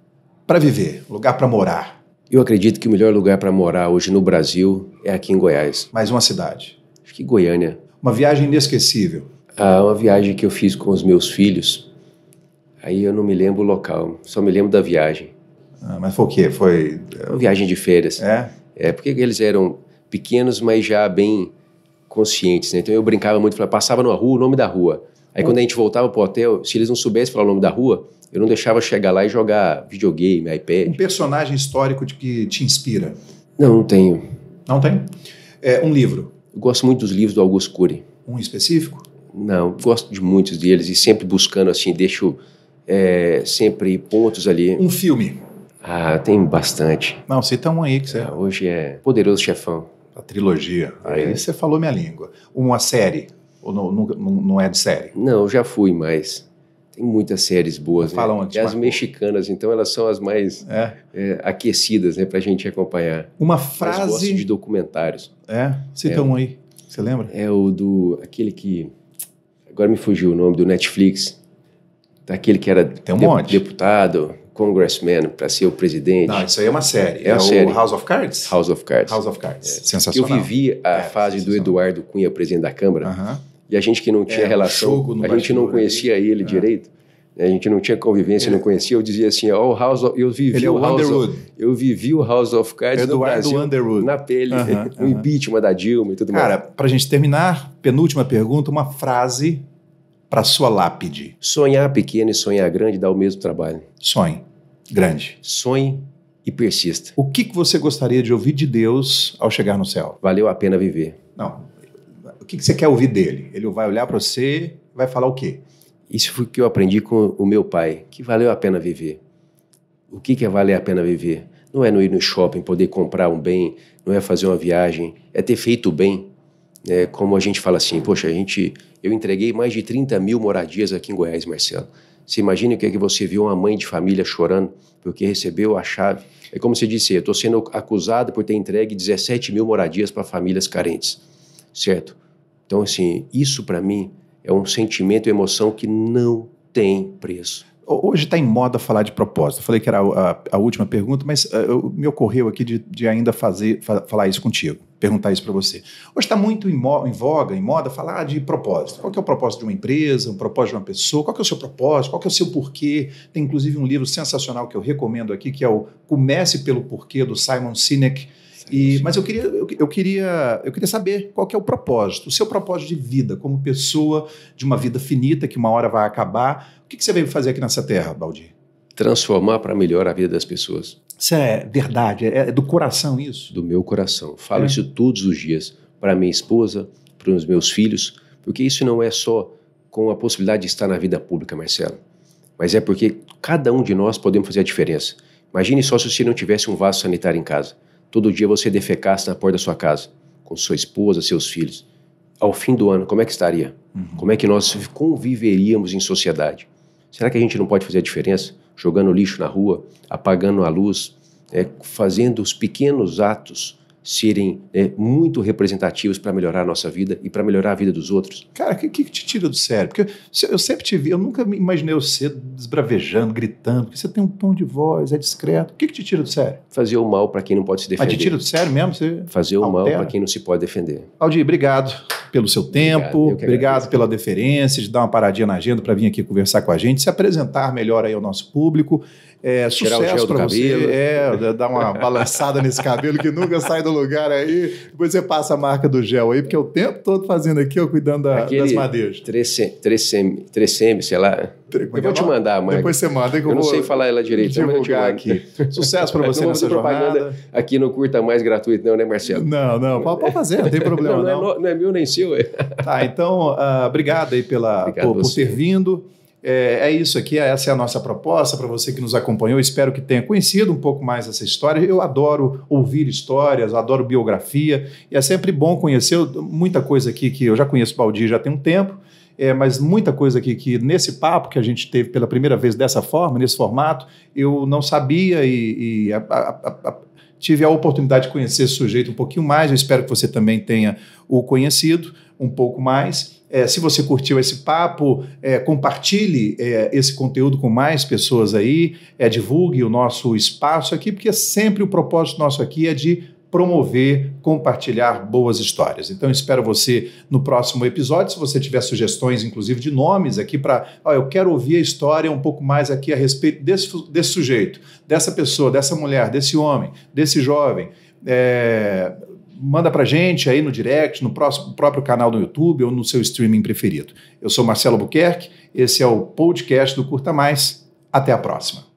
para viver, um lugar para morar. Eu acredito que o melhor lugar para morar hoje no Brasil é aqui em Goiás. Mais uma cidade. Acho que Goiânia. Uma viagem inesquecível. Uma viagem que eu fiz com os meus filhos. Aí eu não me lembro o local, só me lembro da viagem. Mas foi o quê? Foi... Uma viagem de férias. Porque eles eram pequenos, mas já bem conscientes, né? Então eu brincava muito, passava numa rua, o nome da rua. Aí quando a gente voltava pro hotel, se eles não soubessem falar o nome da rua, eu não deixava chegar lá e jogar videogame, iPad. Um personagem histórico que te inspira? Não tenho. Não tem? Um livro? Eu gosto muito dos livros do Augusto Cury. Um específico? Não, gosto de muitos deles e sempre buscando assim, deixo sempre pontos ali. Um filme? Tem bastante. Não, cita um aí que você... Hoje é Poderoso Chefão. A trilogia. Aí você falou minha língua. Uma série? Ou não é de série? Não, já fui, mas tem muitas séries boas. Falam né? E as mexicanas, então, elas são as mais aquecidas, né, pra gente acompanhar. Uma frase... Mas gosto de documentários. Cita um aí. Você lembra? É aquele que... Agora me fugiu o nome, do Netflix. Daquele que era tem um monte. Deputado, congressman, para ser o presidente. Não, isso aí é uma série. É uma série. O House of Cards? House of Cards. House of Cards. Sensacional. Eu vivi a fase do Eduardo Cunha, presidente da Câmara, e a gente que não tinha relação, a gente não conhecia ele direito, a gente não tinha convivência, não conhecia, eu dizia assim, eu vivi o House of Cards do Brasil Underwood. Na pele, o impeachment da Dilma e tudo mais. Cara, pra gente terminar, penúltima pergunta, uma frase para sua lápide. Sonhar pequeno e sonhar grande dá o mesmo trabalho. Sonhe grande. Sonhe e persista. O que você gostaria de ouvir de Deus ao chegar no céu? Valeu a pena viver. Não. O que você quer ouvir dele? Ele vai olhar para você e vai falar o quê? Isso foi o que eu aprendi com o meu pai, que valeu a pena viver. O que é valer a pena viver? Não é não ir no shopping, poder comprar um bem, não é fazer uma viagem, é ter feito o bem. Como a gente fala assim, poxa, eu entreguei mais de 30 mil moradias aqui em Goiás, Marcelo. Você imagina o que é que você viu uma mãe de família chorando porque recebeu a chave. É como você disse, eu estou sendo acusado por ter entregue 17 mil moradias para famílias carentes, certo? Então, assim, isso para mim é um sentimento e emoção que não tem preço. Hoje está em moda falar de propósito. Eu falei que era a última pergunta, mas me ocorreu aqui de ainda falar isso contigo, perguntar isso para você. Hoje está muito em voga, em moda, falar de propósito. Qual que é o propósito de uma empresa, um propósito de uma pessoa? Qual que é o seu propósito? Qual que é o seu porquê? Tem inclusive um livro sensacional que eu recomendo aqui, que é o Comece pelo Porquê, do Simon Sinek. Mas eu queria saber qual que é o propósito, o seu propósito de vida, como pessoa de uma vida finita que uma hora vai acabar. O que você veio fazer aqui nessa terra, Baldi? Transformar para melhorar a vida das pessoas. Isso é verdade? É do coração isso? Do meu coração. Falo isso todos os dias para minha esposa, para os meus filhos, porque isso não é só com a possibilidade de estar na vida pública, Marcelo, mas é porque cada um de nós podemos fazer a diferença. Imagine só se você não tivesse um vaso sanitário em casa. Todo dia você defecasse na porta da sua casa, com sua esposa, seus filhos. Ao fim do ano, como é que estaria? Como é que nós conviveríamos em sociedade? Será que a gente não pode fazer a diferença? Jogando lixo na rua, apagando a luz, fazendo os pequenos atos serem muito representativos para melhorar a nossa vida e para melhorar a vida dos outros. Cara, o que te tira do sério? Porque eu sempre te vi, eu nunca me imaginei você desbravejando, gritando, porque você tem um tom de voz, é discreto. O que te tira do sério? Fazer o mal para quem não pode se defender. Mas te tira do sério mesmo? Fazer o mal para quem não se pode defender. Aldir, obrigado pelo seu tempo, obrigado pela deferência de dar uma paradinha na agenda para vir aqui conversar com a gente, se apresentar melhor aí ao nosso público. Sucesso para você, dar uma balançada nesse cabelo que nunca sai do lugar aí, depois você passa a marca do gel aí, porque o tempo todo fazendo aqui, cuidando das madeiras. 3M, sei lá. Eu vou te mandar a marca. Depois você manda. Eu não sei falar ela direito, mas eu te mando aqui. Sucesso para você nessa jornada. Aqui no Curta Mais gratuito, não, né, Marcelo? Não, pode fazer, não tem problema não. Não é meu nem seu. Tá, então, obrigado aí por ter vindo. É isso aqui, essa é a nossa proposta para você que nos acompanhou. Espero que tenha conhecido um pouco mais essa história. Eu adoro ouvir histórias, adoro biografia, e é sempre bom conhecer muita coisa aqui que eu já conheço o Baldi já tem um tempo, mas muita coisa aqui que nesse papo que a gente teve pela primeira vez dessa forma, nesse formato, eu não sabia tive a oportunidade de conhecer esse sujeito um pouquinho mais. Eu espero que você também tenha o conhecido um pouco mais. Se você curtiu esse papo, compartilhe esse conteúdo com mais pessoas aí, divulgue o nosso espaço aqui, porque sempre o propósito nosso aqui é de promover, compartilhar boas histórias. Então, espero você no próximo episódio. Se você tiver sugestões, inclusive, de nomes aqui para... eu quero ouvir a história um pouco mais aqui a respeito desse sujeito, dessa pessoa, dessa mulher, desse homem, desse jovem. Manda pra gente aí no direct, no próprio canal do YouTube ou no seu streaming preferido. Eu sou Marcelo Albuquerque, esse é o podcast do Curta Mais. Até a próxima.